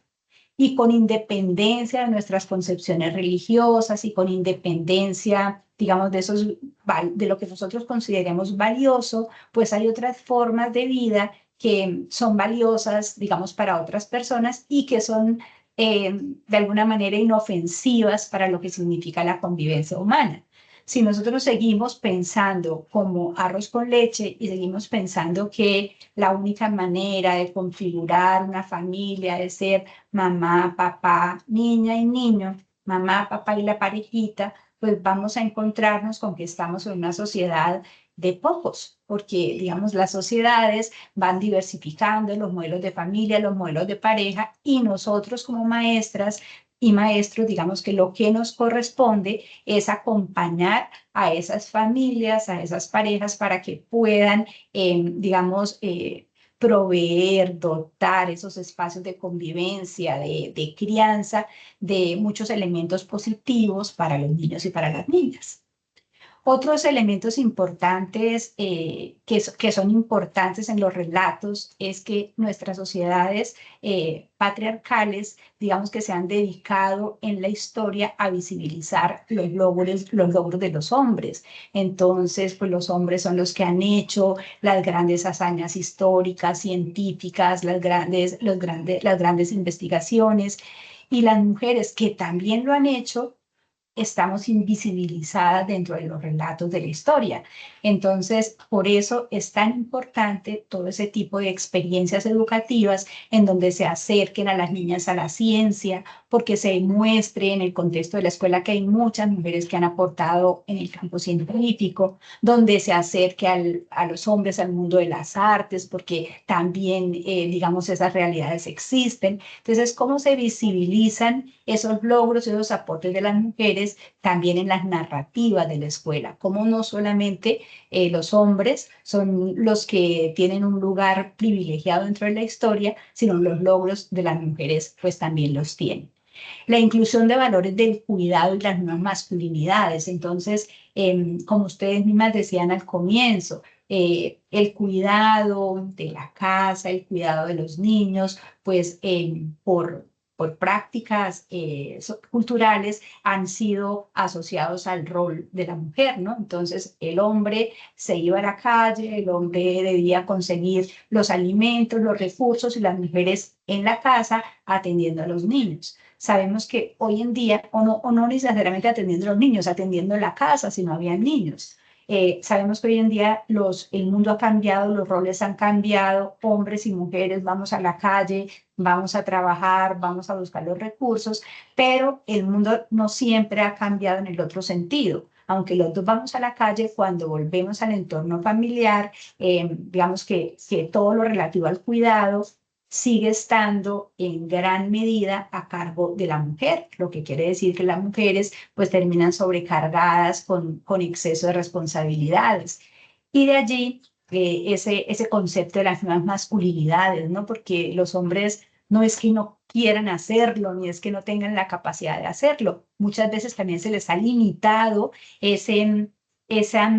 Y con independencia de nuestras concepciones religiosas y con independencia, digamos, de lo que nosotros consideremos valioso, pues hay otras formas de vida que son valiosas, digamos, para otras personas y que son de alguna manera inofensivas para lo que significa la convivencia humana. Si nosotros seguimos pensando como arroz con leche y seguimos pensando que la única manera de configurar una familia es ser mamá, papá, niña y niño, mamá, papá y la parejita, pues vamos a encontrarnos con que estamos en una sociedad de pocos, porque, digamos, las sociedades van diversificando los modelos de familia, los modelos de pareja, y nosotros como maestras y maestros, digamos que lo que nos corresponde es acompañar a esas familias, a esas parejas para que puedan, digamos, proveer, dotar esos espacios de convivencia, de crianza, de muchos elementos positivos para los niños y para las niñas. Otros elementos importantes que son importantes en los relatos es que nuestras sociedades patriarcales, digamos que se han dedicado en la historia a visibilizar los logros de los hombres. Entonces, pues los hombres son los que han hecho las grandes hazañas históricas, científicas, las grandes investigaciones, y las mujeres que también lo han hecho, estamos invisibilizadas dentro de los relatos de la historia. Entonces, por eso es tan importante todo ese tipo de experiencias educativas en donde se acerquen a las niñas a la ciencia, porque se demuestre en el contexto de la escuela que hay muchas mujeres que han aportado en el campo científico, donde se acerque a los hombres al mundo de las artes, porque también, digamos, esas realidades existen. Entonces, ¿cómo se visibilizan esos logros y esos aportes de las mujeres también en las narrativas de la escuela? Cómo no solamente los hombres son los que tienen un lugar privilegiado dentro de la historia, sino los logros de las mujeres pues también los tienen. La inclusión de valores del cuidado y las nuevas masculinidades. Entonces, como ustedes mismas decían al comienzo, el cuidado de la casa, el cuidado de los niños, pues por prácticas culturales han sido asociados al rol de la mujer, ¿no? Entonces, el hombre se iba a la calle, el hombre debía conseguir los alimentos, los recursos, y las mujeres en la casa atendiendo a los niños. Sabemos que hoy en día, o no necesariamente atendiendo a los niños, atendiendo la casa si no había niños. Sabemos que hoy en día el mundo ha cambiado, los roles han cambiado, hombres y mujeres vamos a la calle, vamos a trabajar, vamos a buscar los recursos, pero el mundo no siempre ha cambiado en el otro sentido. Aunque los dos vamos a la calle, cuando volvemos al entorno familiar, digamos que todo lo relativo al cuidado sigue estando en gran medida a cargo de la mujer, lo que quiere decir que las mujeres pues terminan sobrecargadas con exceso de responsabilidades. Y de allí ese concepto de las nuevas masculinidades, ¿no? Porque los hombres no es que no quieran hacerlo, ni es que no tengan la capacidad de hacerlo. Muchas veces también se les ha limitado esa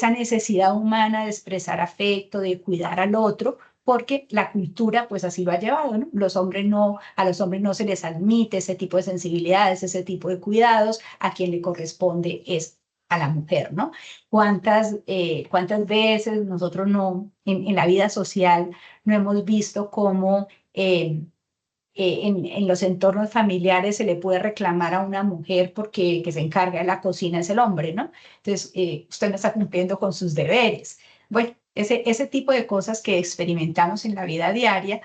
necesidad humana de expresar afecto, de cuidar al otro, porque la cultura pues así lo ha llevado, ¿no? A los hombres no se les admite ese tipo de sensibilidades, ese tipo de cuidados, a quien le corresponde es a la mujer, ¿no? ¿Cuántas veces nosotros en la vida social no hemos visto cómo en los entornos familiares se le puede reclamar a una mujer porque el que se encarga de la cocina es el hombre, ¿no? Entonces, usted no está cumpliendo con sus deberes. Bueno, ese tipo de cosas que experimentamos en la vida diaria,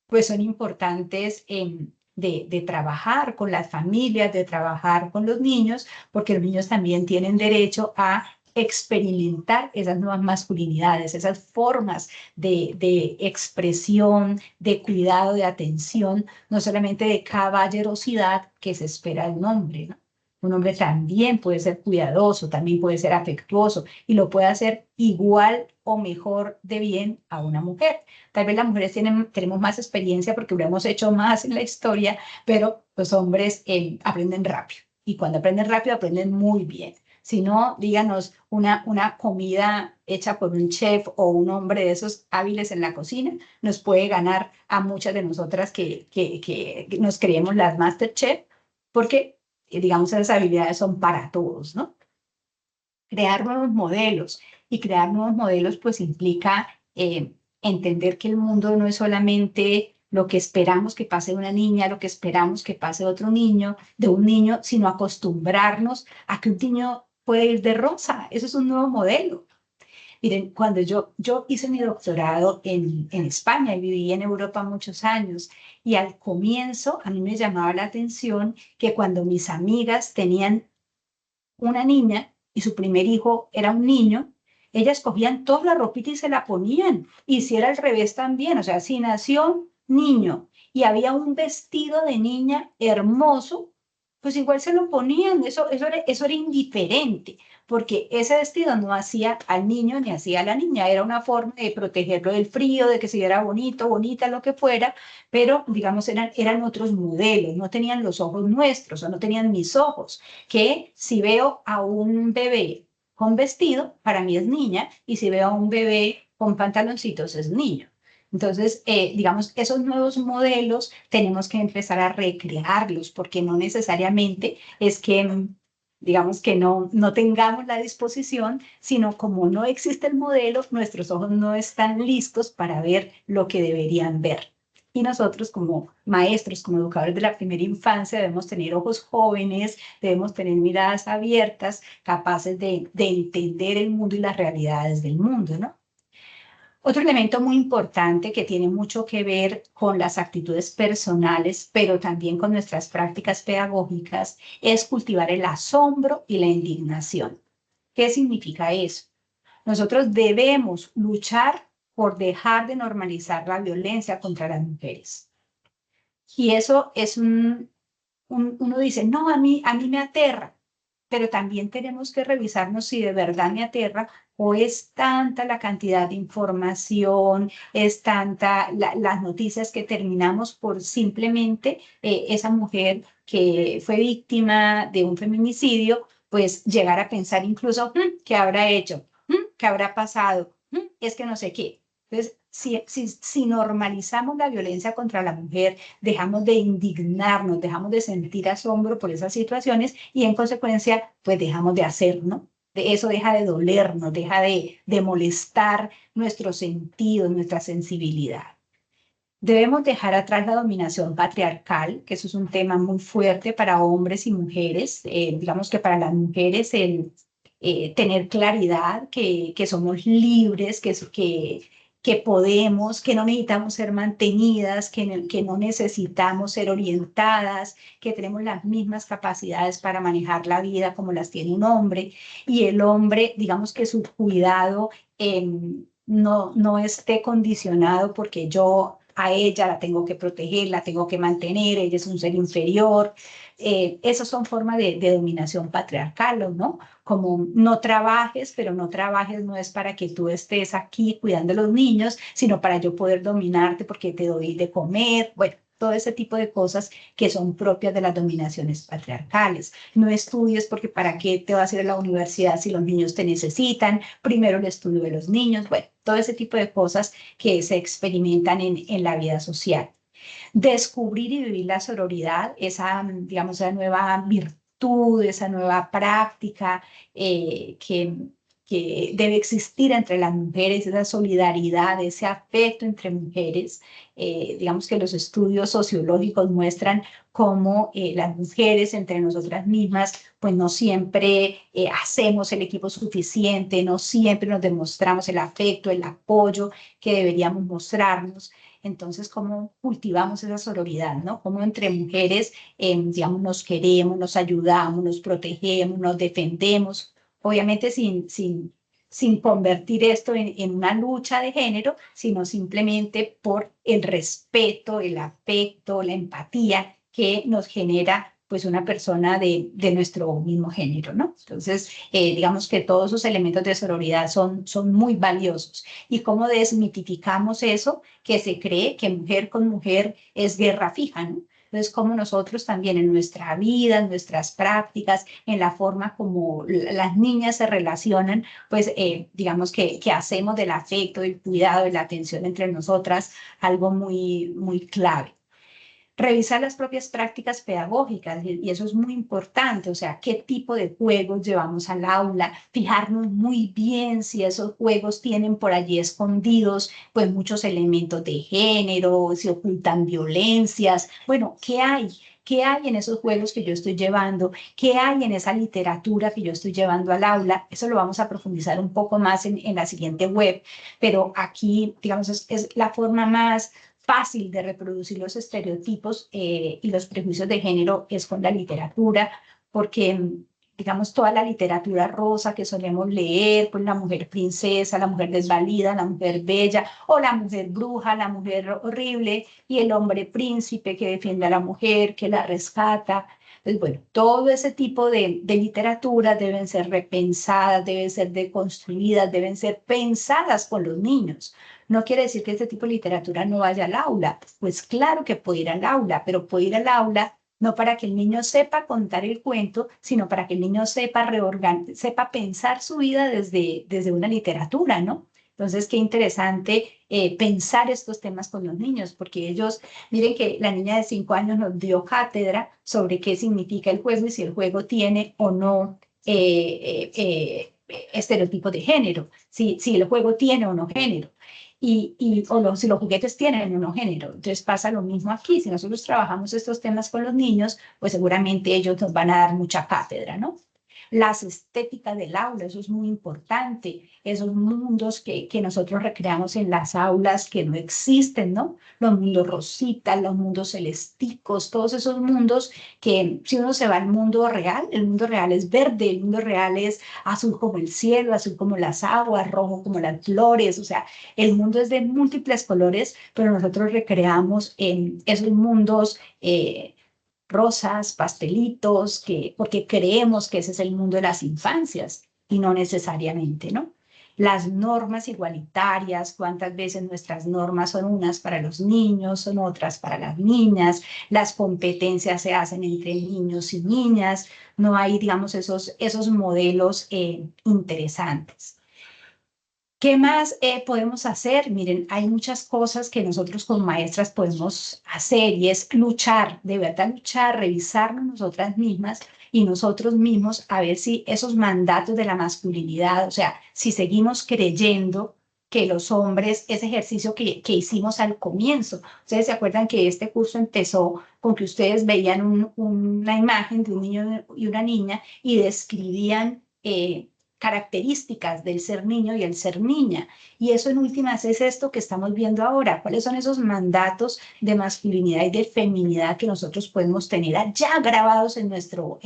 pues son importantes de trabajar con las familias, de trabajar con los niños, porque los niños también tienen derecho a experimentar esas nuevas masculinidades, esas formas de expresión, de cuidado, de atención, no solamente de caballerosidad que se espera de un hombre, ¿no? Un hombre también puede ser cuidadoso, también puede ser afectuoso y lo puede hacer igual o mejor de bien a una mujer. Tal vez las mujeres tenemos más experiencia porque lo hemos hecho más en la historia, pero los hombres aprenden rápido y cuando aprenden rápido aprenden muy bien. Si no, díganos una comida hecha por un chef o un hombre de esos hábiles en la cocina, nos puede ganar a muchas de nosotras que nos creemos las Masterchef, porque, digamos, esas habilidades son para todos, ¿no? Crear nuevos modelos. Y crear nuevos modelos, pues, implica entender que el mundo no es solamente lo que esperamos que pase de una niña, lo que esperamos que pase de un niño, sino acostumbrarnos a que un niño puede ir de rosa. Eso es un nuevo modelo. Miren, cuando yo hice mi doctorado en España y viví en Europa muchos años, y al comienzo a mí me llamaba la atención que cuando mis amigas tenían una niña y su primer hijo era un niño, ellas cogían toda la ropita y se la ponían. Y si era al revés también, o sea, si nació niño y había un vestido de niña hermoso, pues igual se lo ponían, eso era indiferente, porque ese vestido no hacía al niño ni hacía a la niña, era una forma de protegerlo del frío, de que se viera bonito, bonita, lo que fuera, pero digamos eran otros modelos, no tenían los ojos nuestros o no tenían mis ojos, que si veo a un bebé con vestido, para mí es niña, y si veo a un bebé con pantaloncitos es niño. Entonces, digamos, esos nuevos modelos tenemos que empezar a recrearlos, porque no necesariamente es que, digamos, que no tengamos la disposición, sino como no existe el modelo, nuestros ojos no están listos para ver lo que deberían ver. Y nosotros como maestros, como educadores de la primera infancia, debemos tener ojos jóvenes, debemos tener miradas abiertas, capaces de entender el mundo y las realidades del mundo, ¿no? Otro elemento muy importante que tiene mucho que ver con las actitudes personales, pero también con nuestras prácticas pedagógicas, es cultivar el asombro y la indignación. ¿Qué significa eso? Nosotros debemos luchar por dejar de normalizar la violencia contra las mujeres. Y eso es uno dice, no, a mí me aterra, pero también tenemos que revisarnos si de verdad me aterra o es tanta la cantidad de información, es tanta las noticias que terminamos por simplemente esa mujer que fue víctima de un feminicidio, pues llegar a pensar incluso, ¿qué habrá hecho? ¿Qué habrá pasado? Es que no sé qué. Entonces, si normalizamos la violencia contra la mujer, dejamos de indignarnos, dejamos de sentir asombro por esas situaciones y en consecuencia, pues dejamos de hacer, ¿no? De eso deja de dolernos, deja de molestar nuestros sentidos, nuestra sensibilidad. Debemos dejar atrás la dominación patriarcal, que eso es un tema muy fuerte para hombres y mujeres. Digamos que para las mujeres el tener claridad, que somos libres, que podemos, que no necesitamos ser mantenidas, que no necesitamos ser orientadas, que tenemos las mismas capacidades para manejar la vida como las tiene un hombre. Y el hombre, digamos que su cuidado no esté condicionado porque yo a ella la tengo que proteger, la tengo que mantener, ella es un ser inferior. Esas son formas de dominación patriarcal, ¿no? Como no trabajes, pero no trabajes no es para que tú estés aquí cuidando a los niños, sino para yo poder dominarte porque te doy de comer, bueno, todo ese tipo de cosas que son propias de las dominaciones patriarcales. No estudies porque para qué te vas a ir a la universidad si los niños te necesitan, primero el estudio de los niños, bueno, todo ese tipo de cosas que se experimentan en la vida social. Descubrir y vivir la sororidad, digamos, esa nueva virtud, esa nueva práctica que debe existir entre las mujeres, esa solidaridad, ese afecto entre mujeres. Digamos que los estudios sociológicos muestran cómo las mujeres entre nosotras mismas, pues no siempre hacemos el equipo suficiente, no siempre nos demostramos el afecto, el apoyo que deberíamos mostrarnos. Entonces, ¿cómo cultivamos esa sororidad, no? Cómo entre mujeres, digamos, nos queremos, nos ayudamos, nos protegemos, nos defendemos, obviamente sin convertir esto en una lucha de género, sino simplemente por el respeto, el afecto, la empatía que nos genera pues una persona de nuestro mismo género, ¿no? Entonces, digamos que todos esos elementos de sororidad son muy valiosos. ¿Y cómo desmitificamos eso que se cree que mujer con mujer es guerra fija, ¿no? Entonces, como nosotros también en nuestra vida, en nuestras prácticas, en la forma como las niñas se relacionan, pues digamos que hacemos del afecto, del cuidado, de la atención entre nosotras algo muy, muy clave. Revisar las propias prácticas pedagógicas, y eso es muy importante, o sea, qué tipo de juegos llevamos al aula, fijarnos muy bien si esos juegos tienen por allí escondidos, pues muchos elementos de género, si ocultan violencias, bueno, ¿qué hay? ¿Qué hay en esos juegos que yo estoy llevando? ¿Qué hay en esa literatura que yo estoy llevando al aula? Eso lo vamos a profundizar un poco más en la siguiente web, pero aquí, digamos, es la forma más fácil de reproducir los estereotipos y los prejuicios de género es con la literatura, porque, digamos, toda la literatura rosa que solemos leer, pues la mujer princesa, la mujer desvalida, la mujer bella, o la mujer bruja, la mujer horrible, y el hombre príncipe que defiende a la mujer, que la rescata. Entonces, bueno, todo ese tipo de literatura deben ser repensadas, deben ser deconstruidas, deben ser pensadas con los niños. No quiere decir que este tipo de literatura no vaya al aula. Pues claro que puede ir al aula, pero puede ir al aula no para que el niño sepa contar el cuento, sino para que el niño sepa pensar su vida desde una literatura, ¿no? Entonces, qué interesante pensar estos temas con los niños, porque ellos, miren que la niña de 5 años nos dio cátedra sobre qué significa el juego y si el juego tiene o no estereotipo de género, si el juego tiene o no género. Si los juguetes tienen un género. Entonces pasa lo mismo aquí. Si nosotros trabajamos estos temas con los niños, pues seguramente ellos nos van a dar mucha cátedra, ¿no? Las estéticas del aula, eso es muy importante, esos mundos que nosotros recreamos en las aulas que no existen, ¿no? Los mundos rositas, los mundos celesticos, todos esos mundos que si uno se va al mundo real, el mundo real es verde, el mundo real es azul como el cielo, azul como las aguas, rojo como las flores, o sea, el mundo es de múltiples colores, pero nosotros recreamos en esos mundos rosas, pastelitos, porque creemos que ese es el mundo de las infancias y no necesariamente, ¿no? Las normas igualitarias, cuántas veces nuestras normas son unas para los niños, son otras para las niñas, las competencias se hacen entre niños y niñas, no hay, digamos, esos modelos interesantes. ¿Qué más podemos hacer? Miren, hay muchas cosas que nosotros como maestras podemos hacer y es luchar, de verdad luchar, revisarnos nosotras mismas y nosotros mismos a ver si esos mandatos de la masculinidad, o sea, si seguimos creyendo que los hombres, ese ejercicio que hicimos al comienzo, ustedes se acuerdan que este curso empezó con que ustedes veían una imagen de un niño y una niña y describían características del ser niño y el ser niña. Y eso en últimas es esto que estamos viendo ahora. ¿Cuáles son esos mandatos de masculinidad y de feminidad que nosotros podemos tener ya grabados en nuestro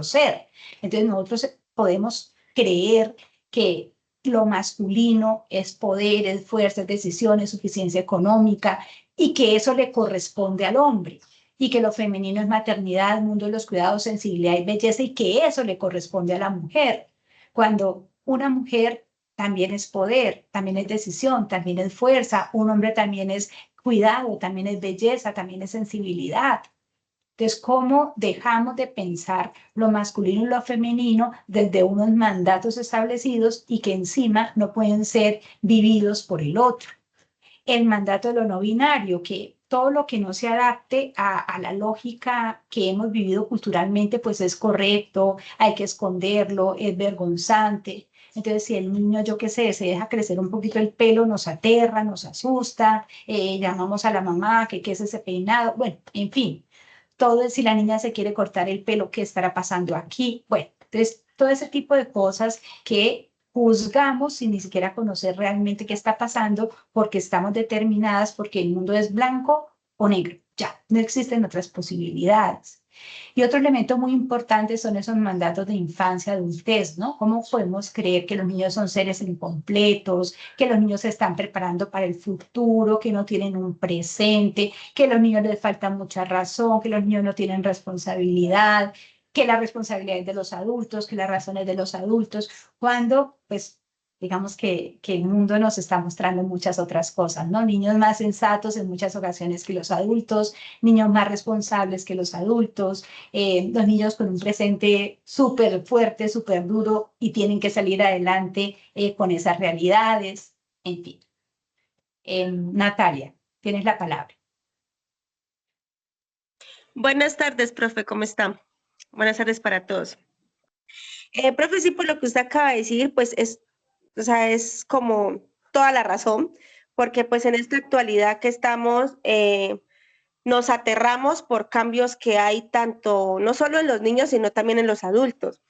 ser? Entonces nosotros podemos creer que lo masculino es poder, es fuerza, es decisión, es suficiencia económica y que eso le corresponde al hombre. Y que lo femenino es maternidad, mundo de los cuidados, sensibilidad y belleza y que eso le corresponde a la mujer. Cuando una mujer también es poder, también es decisión, también es fuerza, un hombre también es cuidado, también es belleza, también es sensibilidad. Entonces, ¿cómo dejamos de pensar lo masculino y lo femenino desde unos mandatos establecidos y que encima no pueden ser vividos por el otro? El mandato de lo no binario, que todo lo que no se adapte a la lógica que hemos vivido culturalmente, pues es correcto, hay que esconderlo, es vergonzante. Entonces, si el niño, yo qué sé, se deja crecer un poquito el pelo, nos aterra, nos asusta, llamamos a la mamá, que qué es ese peinado, bueno, en fin, todo es si la niña se quiere cortar el pelo, ¿qué estará pasando aquí? Bueno, entonces, todo ese tipo de cosas que juzgamos sin ni siquiera conocer realmente qué está pasando porque estamos determinadas porque el mundo es blanco o negro. Ya, no existen otras posibilidades. Y otro elemento muy importante son esos mandatos de infancia, adultez, ¿no? ¿Cómo podemos creer que los niños son seres incompletos, que los niños se están preparando para el futuro, que no tienen un presente, que a los niños les falta mucha razón, que los niños no tienen responsabilidad, que la responsabilidad es de los adultos, que la razón es de los adultos, cuando, pues, digamos que el mundo nos está mostrando muchas otras cosas, ¿no? Niños más sensatos en muchas ocasiones que los adultos, niños más responsables que los adultos, los niños con un presente súper fuerte, súper duro y tienen que salir adelante con esas realidades, en fin. Natalia, tienes la palabra. Buenas tardes, profe, ¿cómo está? Buenas tardes para todos. Profe, sí, por lo que usted acaba de decir, pues es como toda la razón, porque pues en esta actualidad que estamos, nos aterramos por cambios que hay tanto, no solo en los niños, sino también en los adultos.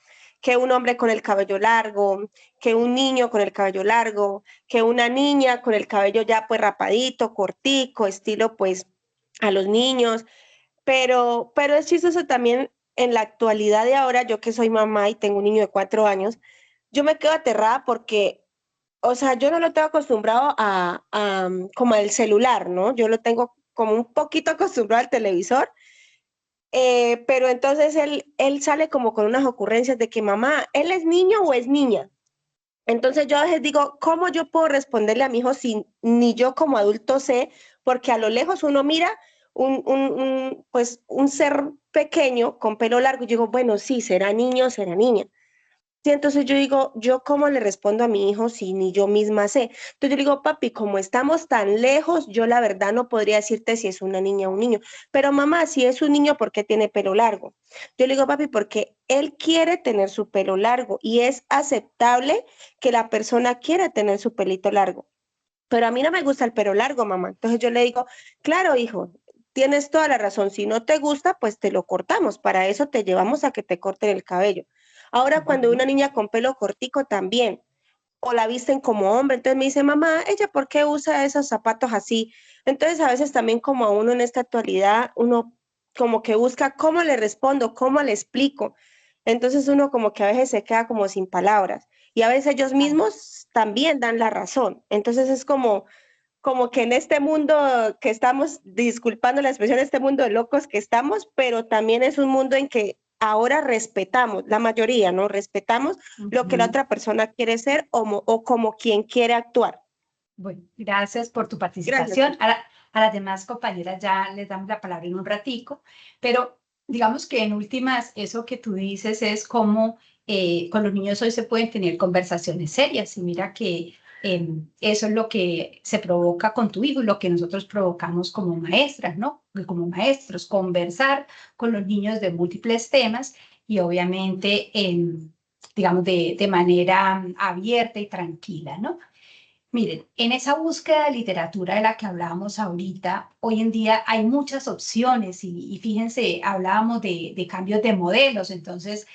Que un hombre con el cabello largo, que un niño con el cabello largo, que una niña con el cabello ya pues rapadito, cortico, estilo pues a los niños. Pero es chistoso también en la actualidad de ahora, yo que soy mamá y tengo un niño de 4 años, yo me quedo aterrada porque, o sea, yo no lo tengo acostumbrado como al celular, ¿no? Yo lo tengo como un poquito acostumbrado al televisor, pero entonces él sale como con unas ocurrencias de que mamá, ¿él es niño o es niña? Entonces yo a veces digo, ¿cómo yo puedo responderle a mi hijo si ni yo como adulto sé? Porque a lo lejos uno mira pues un ser pequeño con pelo largo y digo, bueno, sí, será niño, será niña. Sí, entonces yo digo, ¿yo cómo le respondo a mi hijo si ni yo misma sé? Entonces yo le digo, papi, como estamos tan lejos, yo la verdad no podría decirte si es una niña o un niño. Pero mamá, si es un niño, ¿por qué tiene pelo largo? Yo le digo, papi, porque él quiere tener su pelo largo y es aceptable que la persona quiera tener su pelito largo. pero a mí no me gusta el pelo largo, mamá. Entonces yo le digo, claro, hijo, tienes toda la razón. Si no te gusta, pues te lo cortamos. Para eso te llevamos a que te corten el cabello. Ahora, cuando una niña con pelo cortico también, o la visten como hombre, entonces me dice, mamá, ¿ella por qué usa esos zapatos así? Entonces a veces también como a uno en esta actualidad, uno como que busca cómo le respondo, cómo le explico. Entonces uno como que a veces se queda como sin palabras y a veces ellos mismos también dan la razón. Entonces es como que en este mundo que estamos, disculpando la expresión, este mundo de locos que estamos, pero también es un mundo en que ahora respetamos, la mayoría, ¿no? Respetamos lo que la otra persona quiere ser o como quien quiere actuar. Bueno, gracias por tu Gracias. participación. A las demás compañeras ya les damos la palabra en un ratico, pero digamos que en últimas, eso que tú dices es como con los niños hoy se pueden tener conversaciones serias y mira que eso es lo que se provoca con tu hijo y lo que nosotros provocamos como maestras, ¿no? Como maestros, conversar con los niños de múltiples temas y obviamente, digamos, de manera abierta y tranquila, ¿no? Miren, en esa búsqueda de literatura de la que hablábamos ahorita, hoy en día hay muchas opciones y fíjense, hablábamos de cambios de modelos, entonces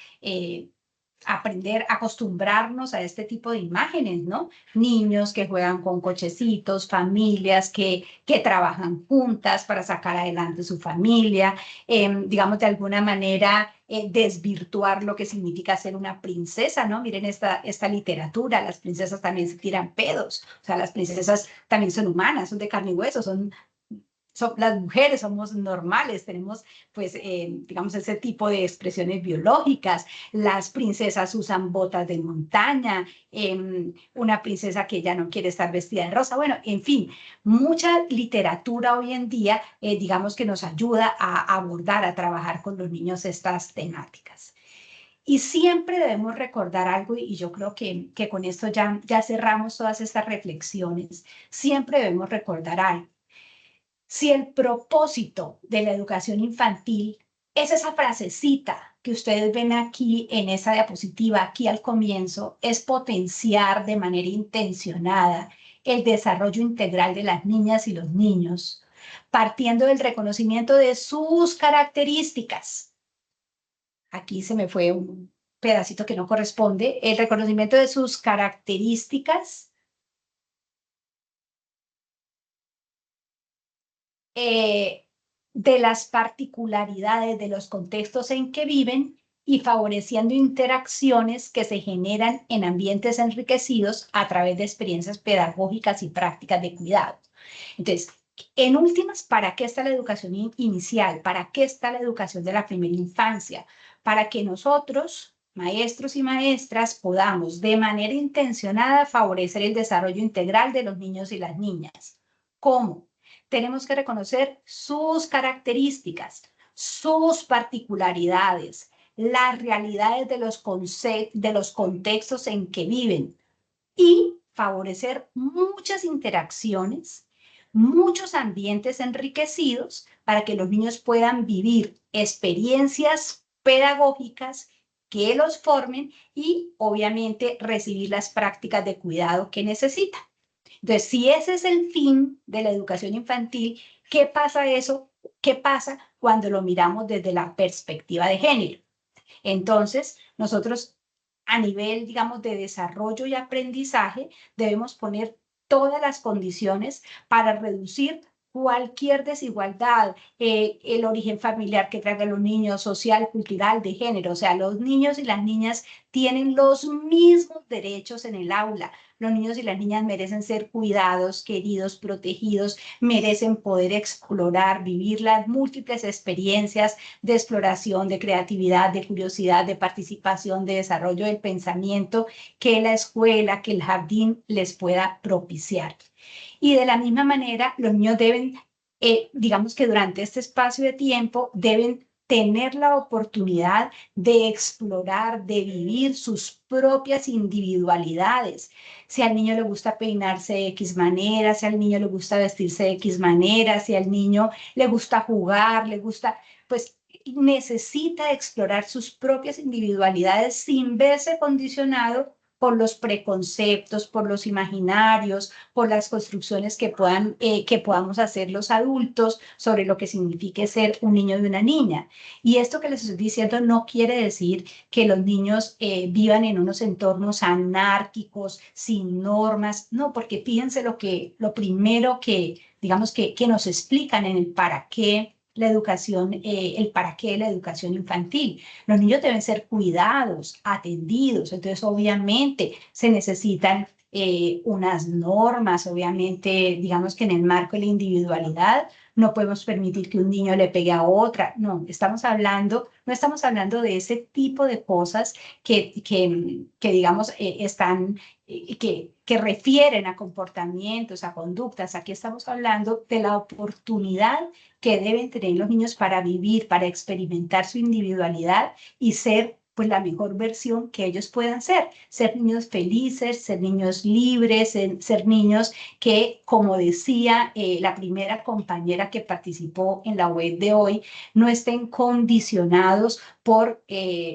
aprender, acostumbrarnos a este tipo de imágenes, ¿no? Niños que juegan con cochecitos, familias que trabajan juntas para sacar adelante su familia, digamos, de alguna manera desvirtuar lo que significa ser una princesa, ¿no? Miren esta literatura, las princesas también se tiran pedos, o sea, las princesas también son humanas, son de carne y hueso, las mujeres somos normales, tenemos, pues, digamos, ese tipo de expresiones biológicas. Las princesas usan botas de montaña, una princesa que ya no quiere estar vestida de rosa. Bueno, en fin, mucha literatura hoy en día, digamos, que nos ayuda a abordar, a trabajar con los niños estas temáticas. Y siempre debemos recordar algo, y yo creo que con esto ya cerramos todas estas reflexiones, siempre debemos recordar algo. Si el propósito de la educación infantil es esa frasecita que ustedes ven aquí en esa diapositiva, aquí al comienzo, es potenciar de manera intencionada el desarrollo integral de las niñas y los niños, partiendo del reconocimiento de sus características. Aquí se me fue un pedacito que no corresponde, el reconocimiento de sus características, de las particularidades de los contextos en que viven y favoreciendo interacciones que se generan en ambientes enriquecidos a través de experiencias pedagógicas y prácticas de cuidado. Entonces, en últimas, ¿para qué está la educación inicial? ¿Para qué está la educación de la primera infancia? Para que nosotros, maestros y maestras, podamos de manera intencionada favorecer el desarrollo integral de los niños y las niñas. ¿Cómo? Tenemos que reconocer sus características, sus particularidades, las realidades de los contextos en que viven y favorecer muchas interacciones, muchos ambientes enriquecidos para que los niños puedan vivir experiencias pedagógicas que los formen y obviamente recibir las prácticas de cuidado que necesitan. Entonces, si ese es el fin de la educación infantil, ¿qué pasa cuando lo miramos desde la perspectiva de género? Entonces, nosotros a nivel, digamos, de desarrollo y aprendizaje, debemos poner todas las condiciones para reducir cualquier desigualdad, el origen familiar que traigan los niños, social, cultural, de género. O sea, los niños y las niñas tienen los mismos derechos en el aula. Los niños y las niñas merecen ser cuidados, queridos, protegidos, merecen poder explorar, vivir las múltiples experiencias de exploración, de creatividad, de curiosidad, de participación, de desarrollo del pensamiento que la escuela, que el jardín les pueda propiciar. Y de la misma manera, los niños deben, digamos que durante este espacio de tiempo, deben tener la oportunidad de explorar, de vivir sus propias individualidades. Si al niño le gusta peinarse de X manera, si al niño le gusta vestirse de X manera, si al niño le gusta jugar, pues necesita explorar sus propias individualidades sin verse condicionado por los preconceptos, por los imaginarios, por las construcciones que podamos hacer los adultos sobre lo que significa ser un niño y una niña. Y esto que les estoy diciendo no quiere decir que los niños vivan en unos entornos anárquicos, sin normas, no, porque fíjense lo primero que, digamos, que nos explican en el para qué la educación, el para qué de la educación infantil. Los niños deben ser cuidados, atendidos, entonces obviamente se necesitan unas normas, obviamente, digamos que en el marco de la individualidad no podemos permitir que un niño le pegue a otra, no, no estamos hablando de ese tipo de cosas que digamos, están, que refieren a comportamientos, a conductas. Aquí estamos hablando de la oportunidad que deben tener los niños para vivir, para experimentar su individualidad y ser pues la mejor versión que ellos puedan ser niños felices, ser niños libres, ser niños que, como decía la primera compañera que participó en la web de hoy, no estén condicionados por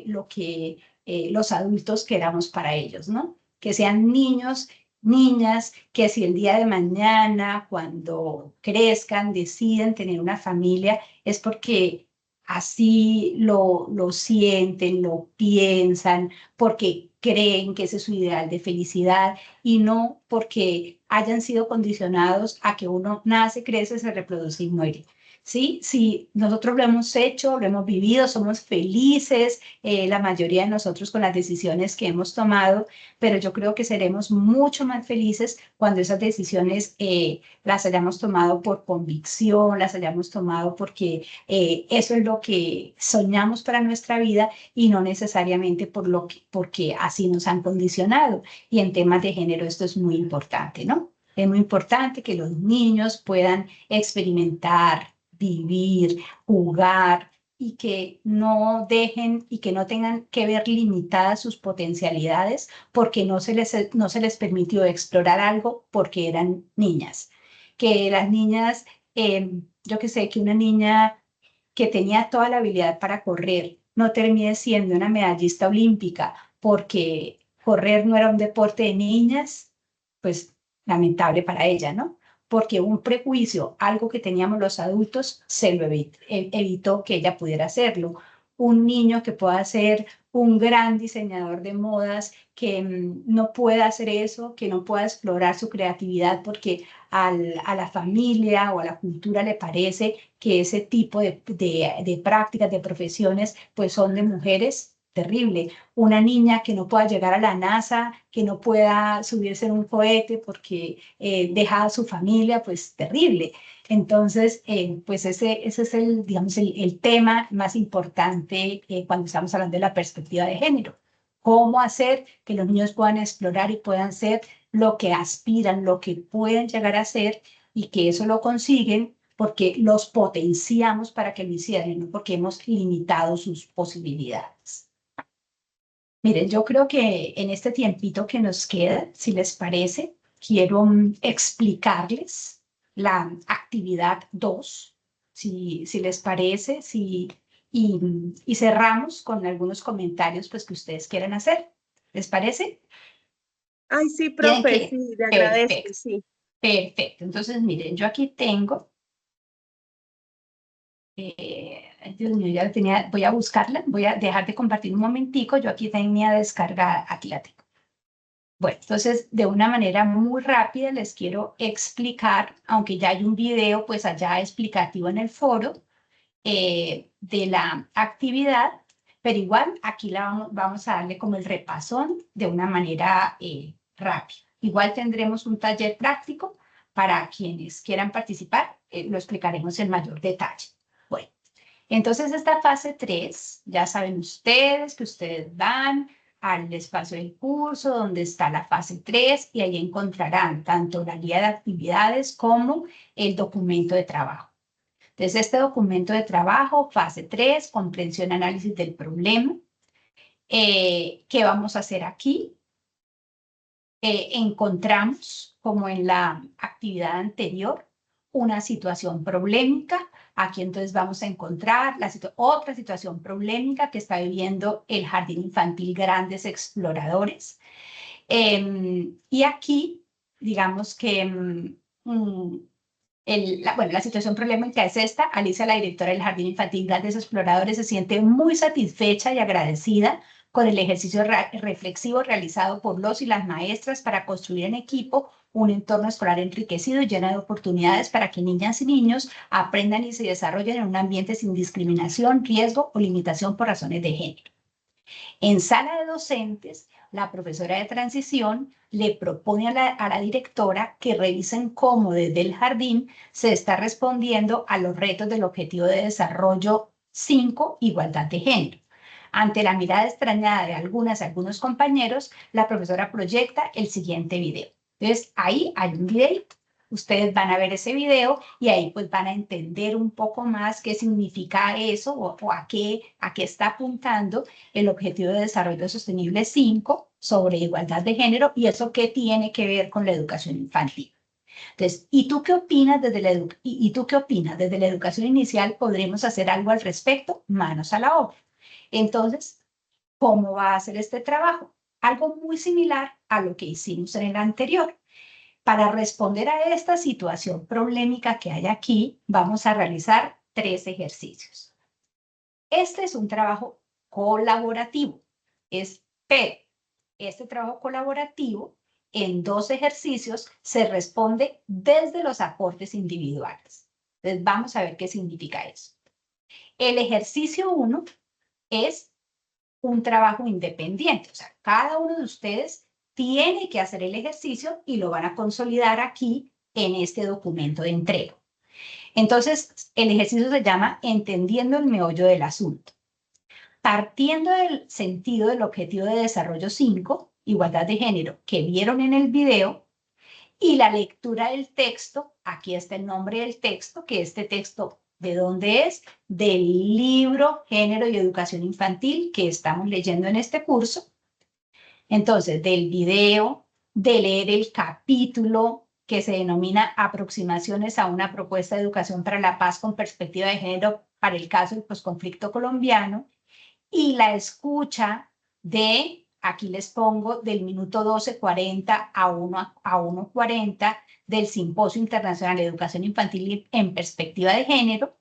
lo que los adultos queramos para ellos, ¿no? Que sean niños, niñas, que si el día de mañana, cuando crezcan, deciden tener una familia, es porque así lo sienten, lo piensan, porque creen que ese es su ideal de felicidad y no porque hayan sido condicionados a que uno nace, crece, se reproduce y muere. ¿Sí? Si nosotros lo hemos hecho, lo hemos vivido, somos felices, la mayoría de nosotros con las decisiones que hemos tomado, pero yo creo que seremos mucho más felices cuando esas decisiones las hayamos tomado por convicción, las hayamos tomado porque eso es lo que soñamos para nuestra vida y no necesariamente porque así nos han condicionado. Y en temas de género esto es muy importante, ¿no? Es muy importante que los niños puedan experimentar, vivir, jugar y que no dejen y que no tengan que ver limitadas sus potencialidades porque no se les permitió explorar algo porque eran niñas. Que las niñas, yo que sé, que una niña que tenía toda la habilidad para correr no termine siendo una medallista olímpica porque correr no era un deporte de niñas, pues lamentable para ella, ¿no? Porque un prejuicio, algo que teníamos los adultos, se lo evitó que ella pudiera hacerlo. Un niño que pueda ser un gran diseñador de modas, que no pueda hacer eso, que no pueda explorar su creatividad porque a la familia o a la cultura le parece que ese tipo de prácticas, de profesiones, pues son de mujeres. Terrible. Una niña que no pueda llegar a la NASA, que no pueda subirse en un cohete porque deja a su familia, pues terrible. Entonces, pues ese es digamos, el tema más importante cuando estamos hablando de la perspectiva de género. Cómo hacer que los niños puedan explorar y puedan ser lo que aspiran, lo que pueden llegar a ser y que eso lo consiguen porque los potenciamos para que lo hicieran, no porque hemos limitado sus posibilidades. Miren, yo creo que en este tiempito que nos queda, si les parece, quiero explicarles la actividad 2, si les parece, y cerramos con algunos comentarios pues, que ustedes quieran hacer. ¿Les parece? Ay, sí, profe, sí, le agradezco, Perfecto, sí. perfecto. Entonces, miren, yo aquí tengo... Dios mío, ya la tenía, voy a buscarla, voy a dejar de compartir un momentico, yo aquí tenía descargada, aquí la tengo. Bueno, entonces de una manera muy rápida les quiero explicar, aunque ya hay un video pues allá explicativo en el foro de la actividad, pero igual aquí vamos a darle como el repasón de una manera rápida. Igual tendremos un taller práctico para quienes quieran participar, lo explicaremos en mayor detalle. Bueno, entonces esta fase 3, ya saben ustedes que ustedes van al espacio del curso donde está la fase 3 y ahí encontrarán tanto la guía de actividades como el documento de trabajo. Entonces este documento de trabajo, fase 3, comprensión, análisis del problema. ¿Qué vamos a hacer aquí? Encontramos, como en la actividad anterior, una situación problemática. Aquí entonces vamos a encontrar otra situación problemática que está viviendo el Jardín Infantil Grandes Exploradores. Y aquí, digamos que la situación problemática es esta. Alicia, la directora del Jardín Infantil Grandes Exploradores, se siente muy satisfecha y agradecida con el ejercicio reflexivo realizado por los y las maestras para construir en equipo un entorno escolar enriquecido y lleno de oportunidades para que niñas y niños aprendan y se desarrollen en un ambiente sin discriminación, riesgo o limitación por razones de género. En sala de docentes, la profesora de transición le propone a la directora que revisen cómo desde el jardín se está respondiendo a los retos del Objetivo de Desarrollo 5, igualdad de género. Ante la mirada extrañada de algunos compañeros, la profesora proyecta el siguiente video. Entonces, ahí hay un video. Ustedes van a ver ese video y ahí pues van a entender un poco más qué significa eso o a qué está apuntando el Objetivo de Desarrollo Sostenible 5 sobre igualdad de género y eso qué tiene que ver con la educación infantil. Entonces, ¿y tú qué opinas desde la educación inicial? ¿Podremos hacer algo al respecto? Manos a la obra. Entonces, ¿cómo va a ser este trabajo? Algo muy similar a lo que hicimos en el anterior. Para responder a esta situación problemática que hay aquí, vamos a realizar 3 ejercicios. Este es un trabajo colaborativo. Pero este trabajo colaborativo, en 2 ejercicios, se responde desde los aportes individuales. Entonces, vamos a ver qué significa eso. El ejercicio 1 es un trabajo independiente. O sea, cada uno de ustedes tiene que hacer el ejercicio y lo van a consolidar aquí en este documento de entrega. Entonces, el ejercicio se llama Entendiendo el meollo del asunto. Partiendo del sentido del Objetivo de Desarrollo 5, igualdad de género, que vieron en el video, y la lectura del texto, aquí está el nombre del texto, que este texto, ¿de dónde es? Del libro Género y Educación Infantil que estamos leyendo en este curso. Entonces, del video, de leer el capítulo que se denomina Aproximaciones a una propuesta de educación para la paz con perspectiva de género para el caso del posconflicto colombiano, y la escucha de, aquí les pongo, del minuto 12:40 a 1:40 del Simposio Internacional de Educación Infantil en Perspectiva de Género.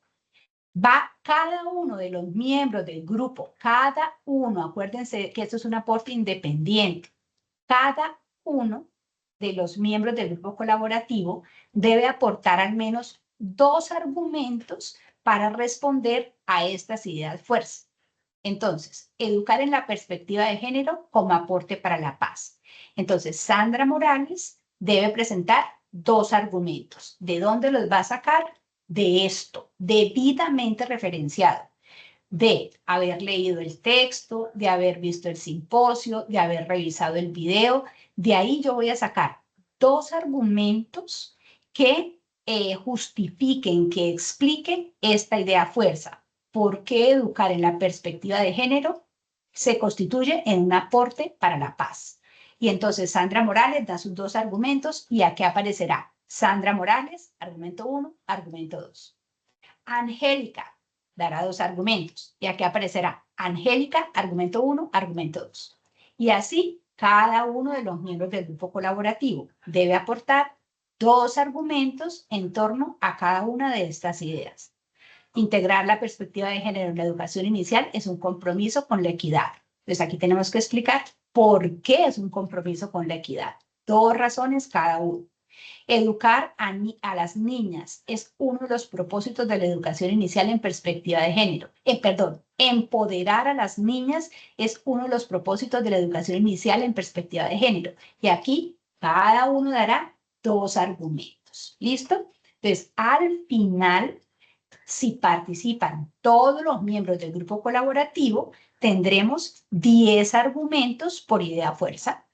Va cada uno de los miembros del grupo, cada uno, acuérdense que esto es un aporte independiente, cada uno de los miembros del grupo colaborativo debe aportar al menos 2 argumentos para responder a estas ideas fuerza. Entonces, educar en la perspectiva de género como aporte para la paz. Entonces, Sandra Morales debe presentar 2 argumentos. ¿De dónde los va a sacar? De esto, debidamente referenciado, de haber leído el texto, de haber visto el simposio, de haber revisado el video. De ahí yo voy a sacar 2 argumentos que justifiquen, que expliquen esta idea fuerza. ¿Por qué educar en la perspectiva de género se constituye en un aporte para la paz? Y entonces Sandra Morales da sus 2 argumentos y aquí aparecerá Sandra Morales, argumento 1, argumento 2. Angélica dará 2 argumentos y aquí aparecerá Angélica, argumento 1, argumento 2. Y así cada uno de los miembros del grupo colaborativo debe aportar 2 argumentos en torno a cada una de estas ideas. Integrar la perspectiva de género en la educación inicial es un compromiso con la equidad. Entonces aquí tenemos que explicar por qué es un compromiso con la equidad. 2 razones cada uno. Educar a las niñas es uno de los propósitos de la educación inicial en perspectiva de género. Empoderar a las niñas es uno de los propósitos de la educación inicial en perspectiva de género. Y aquí cada uno dará 2 argumentos. ¿Listo? Entonces, al final, si participan todos los miembros del grupo colaborativo, tendremos 10 argumentos por idea fuerza.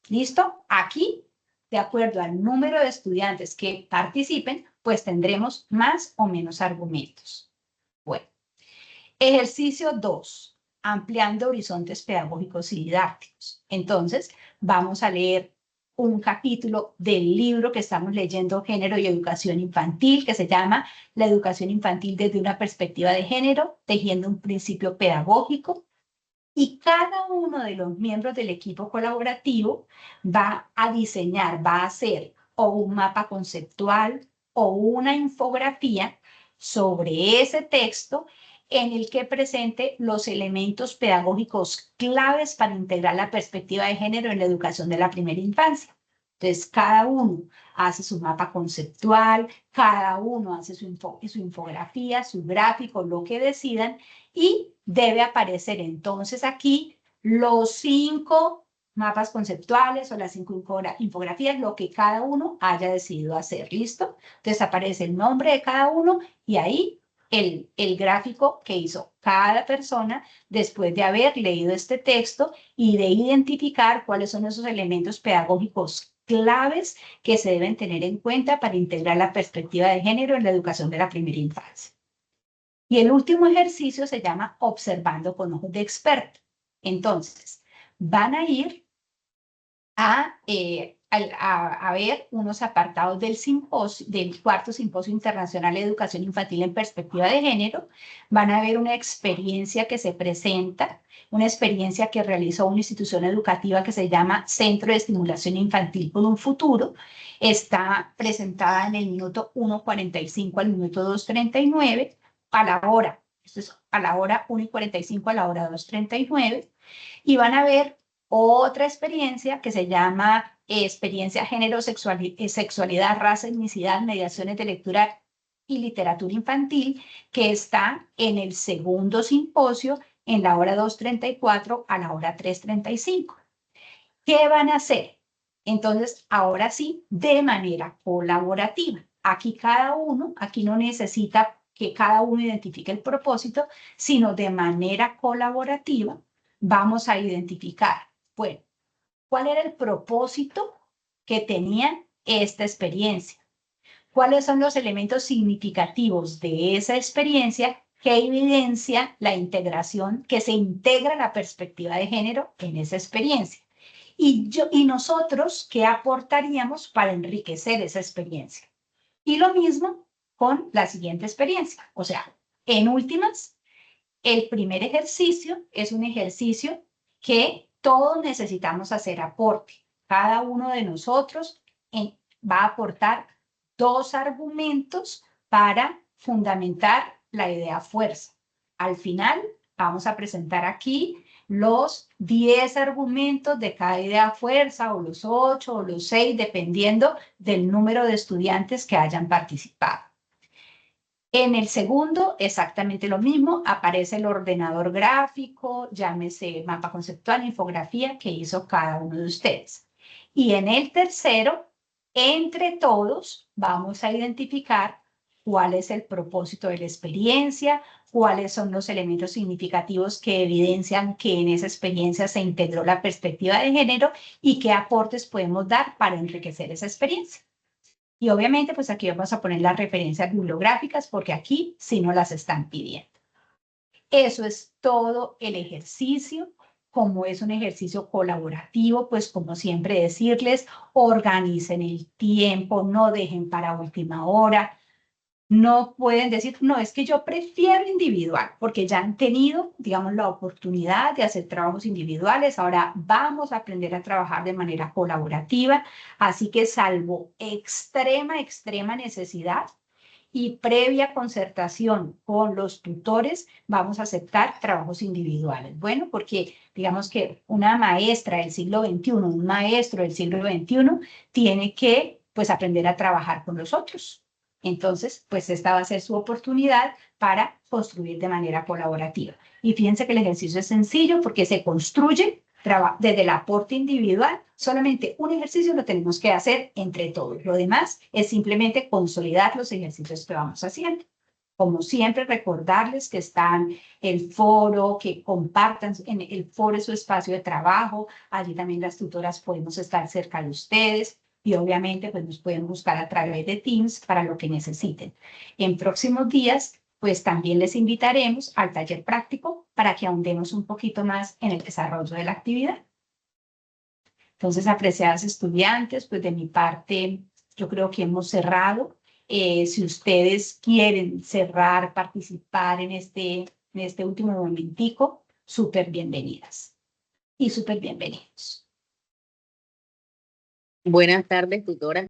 ¿Listo? Aquí, de acuerdo al número de estudiantes que participen, pues tendremos más o menos argumentos. Bueno, ejercicio 2, ampliando horizontes pedagógicos y didácticos. Entonces, vamos a leer un capítulo del libro que estamos leyendo, Género y Educación Infantil, que se llama La educación infantil desde una perspectiva de género, tejiendo un principio pedagógico. Y cada uno de los miembros del equipo colaborativo va a diseñar, va a hacer o un mapa conceptual o una infografía sobre ese texto en el que presente los elementos pedagógicos claves para integrar la perspectiva de género en la educación de la primera infancia. Entonces, cada uno hace su mapa conceptual, cada uno hace su infografía, su gráfico, lo que decidan, y debe aparecer entonces aquí los 5 mapas conceptuales o las 5 infografías, lo que cada uno haya decidido hacer. ¿Listo? Entonces aparece el nombre de cada uno y ahí el gráfico que hizo cada persona después de haber leído este texto y de identificar cuáles son esos elementos pedagógicos claves que se deben tener en cuenta para integrar la perspectiva de género en la educación de la primera infancia. Y el último ejercicio se llama observando con ojos de experto. Entonces, van a ir a ver unos apartados del cuarto simposio internacional de educación infantil en perspectiva de género. Van a ver una experiencia que se presenta, una experiencia que realizó una institución educativa que se llama Centro de Estimulación Infantil por un Futuro. Está presentada en el minuto 1:45 al minuto 2:39 a la hora. Esto es a la hora 1:45 a la hora 2:39. Y van a ver otra experiencia que se llama experiencia género, sexualidad, raza, etnicidad, mediaciones de lectura y literatura infantil, que está en el segundo simposio en la hora 2:34 a la hora 3:35. ¿Qué van a hacer? Entonces, ahora sí, de manera colaborativa. Aquí no necesita que cada uno identifique el propósito, sino de manera colaborativa vamos a identificar, bueno, ¿cuál era el propósito que tenía esta experiencia? ¿Cuáles son los elementos significativos de esa experiencia que evidencia la integración, que se integra la perspectiva de género en esa experiencia? Y nosotros, ¿qué aportaríamos para enriquecer esa experiencia? Y lo mismo con la siguiente experiencia. O sea, en últimas, el primer ejercicio es un ejercicio que todos necesitamos hacer aporte. Cada uno de nosotros va a aportar 2 argumentos para fundamentar la idea fuerza. Al final, vamos a presentar aquí los 10 argumentos de cada idea fuerza, o los 8 o los 6, dependiendo del número de estudiantes que hayan participado. En el segundo, exactamente lo mismo, aparece el ordenador gráfico, llámese mapa conceptual, infografía, que hizo cada uno de ustedes. Y en el tercero, entre todos, vamos a identificar cuál es el propósito de la experiencia, cuáles son los elementos significativos que evidencian que en esa experiencia se integró la perspectiva de género y qué aportes podemos dar para enriquecer esa experiencia. Y obviamente, pues aquí vamos a poner las referencias bibliográficas porque aquí sí nos las están pidiendo. Eso es todo el ejercicio. Como es un ejercicio colaborativo, pues como siempre decirles, organicen el tiempo, no dejen para última hora. No pueden decir, no, es que yo prefiero individual, porque ya han tenido, digamos, la oportunidad de hacer trabajos individuales. Ahora vamos a aprender a trabajar de manera colaborativa. Así que salvo extrema necesidad y previa concertación con los tutores, vamos a aceptar trabajos individuales. Bueno, porque digamos que una maestra del siglo XXI, un maestro del siglo XXI, tiene que, pues, aprender a trabajar con los otros. Entonces, pues esta va a ser su oportunidad para construir de manera colaborativa. Y fíjense que el ejercicio es sencillo porque se construye desde el aporte individual. Solamente un ejercicio lo tenemos que hacer entre todos. Lo demás es simplemente consolidar los ejercicios que vamos haciendo. Como siempre, recordarles que están el foro, que compartan en el foro su espacio de trabajo. Allí también las tutoras podemos estar cerca de ustedes. Y obviamente, pues nos pueden buscar a través de Teams para lo que necesiten. En próximos días, pues también les invitaremos al taller práctico para que ahondemos un poquito más en el desarrollo de la actividad. Entonces, apreciadas estudiantes, pues de mi parte, yo creo que hemos cerrado. Si ustedes quieren cerrar, participar en este último momentico, súper bienvenidas y súper bienvenidos. Buenas tardes, tutora.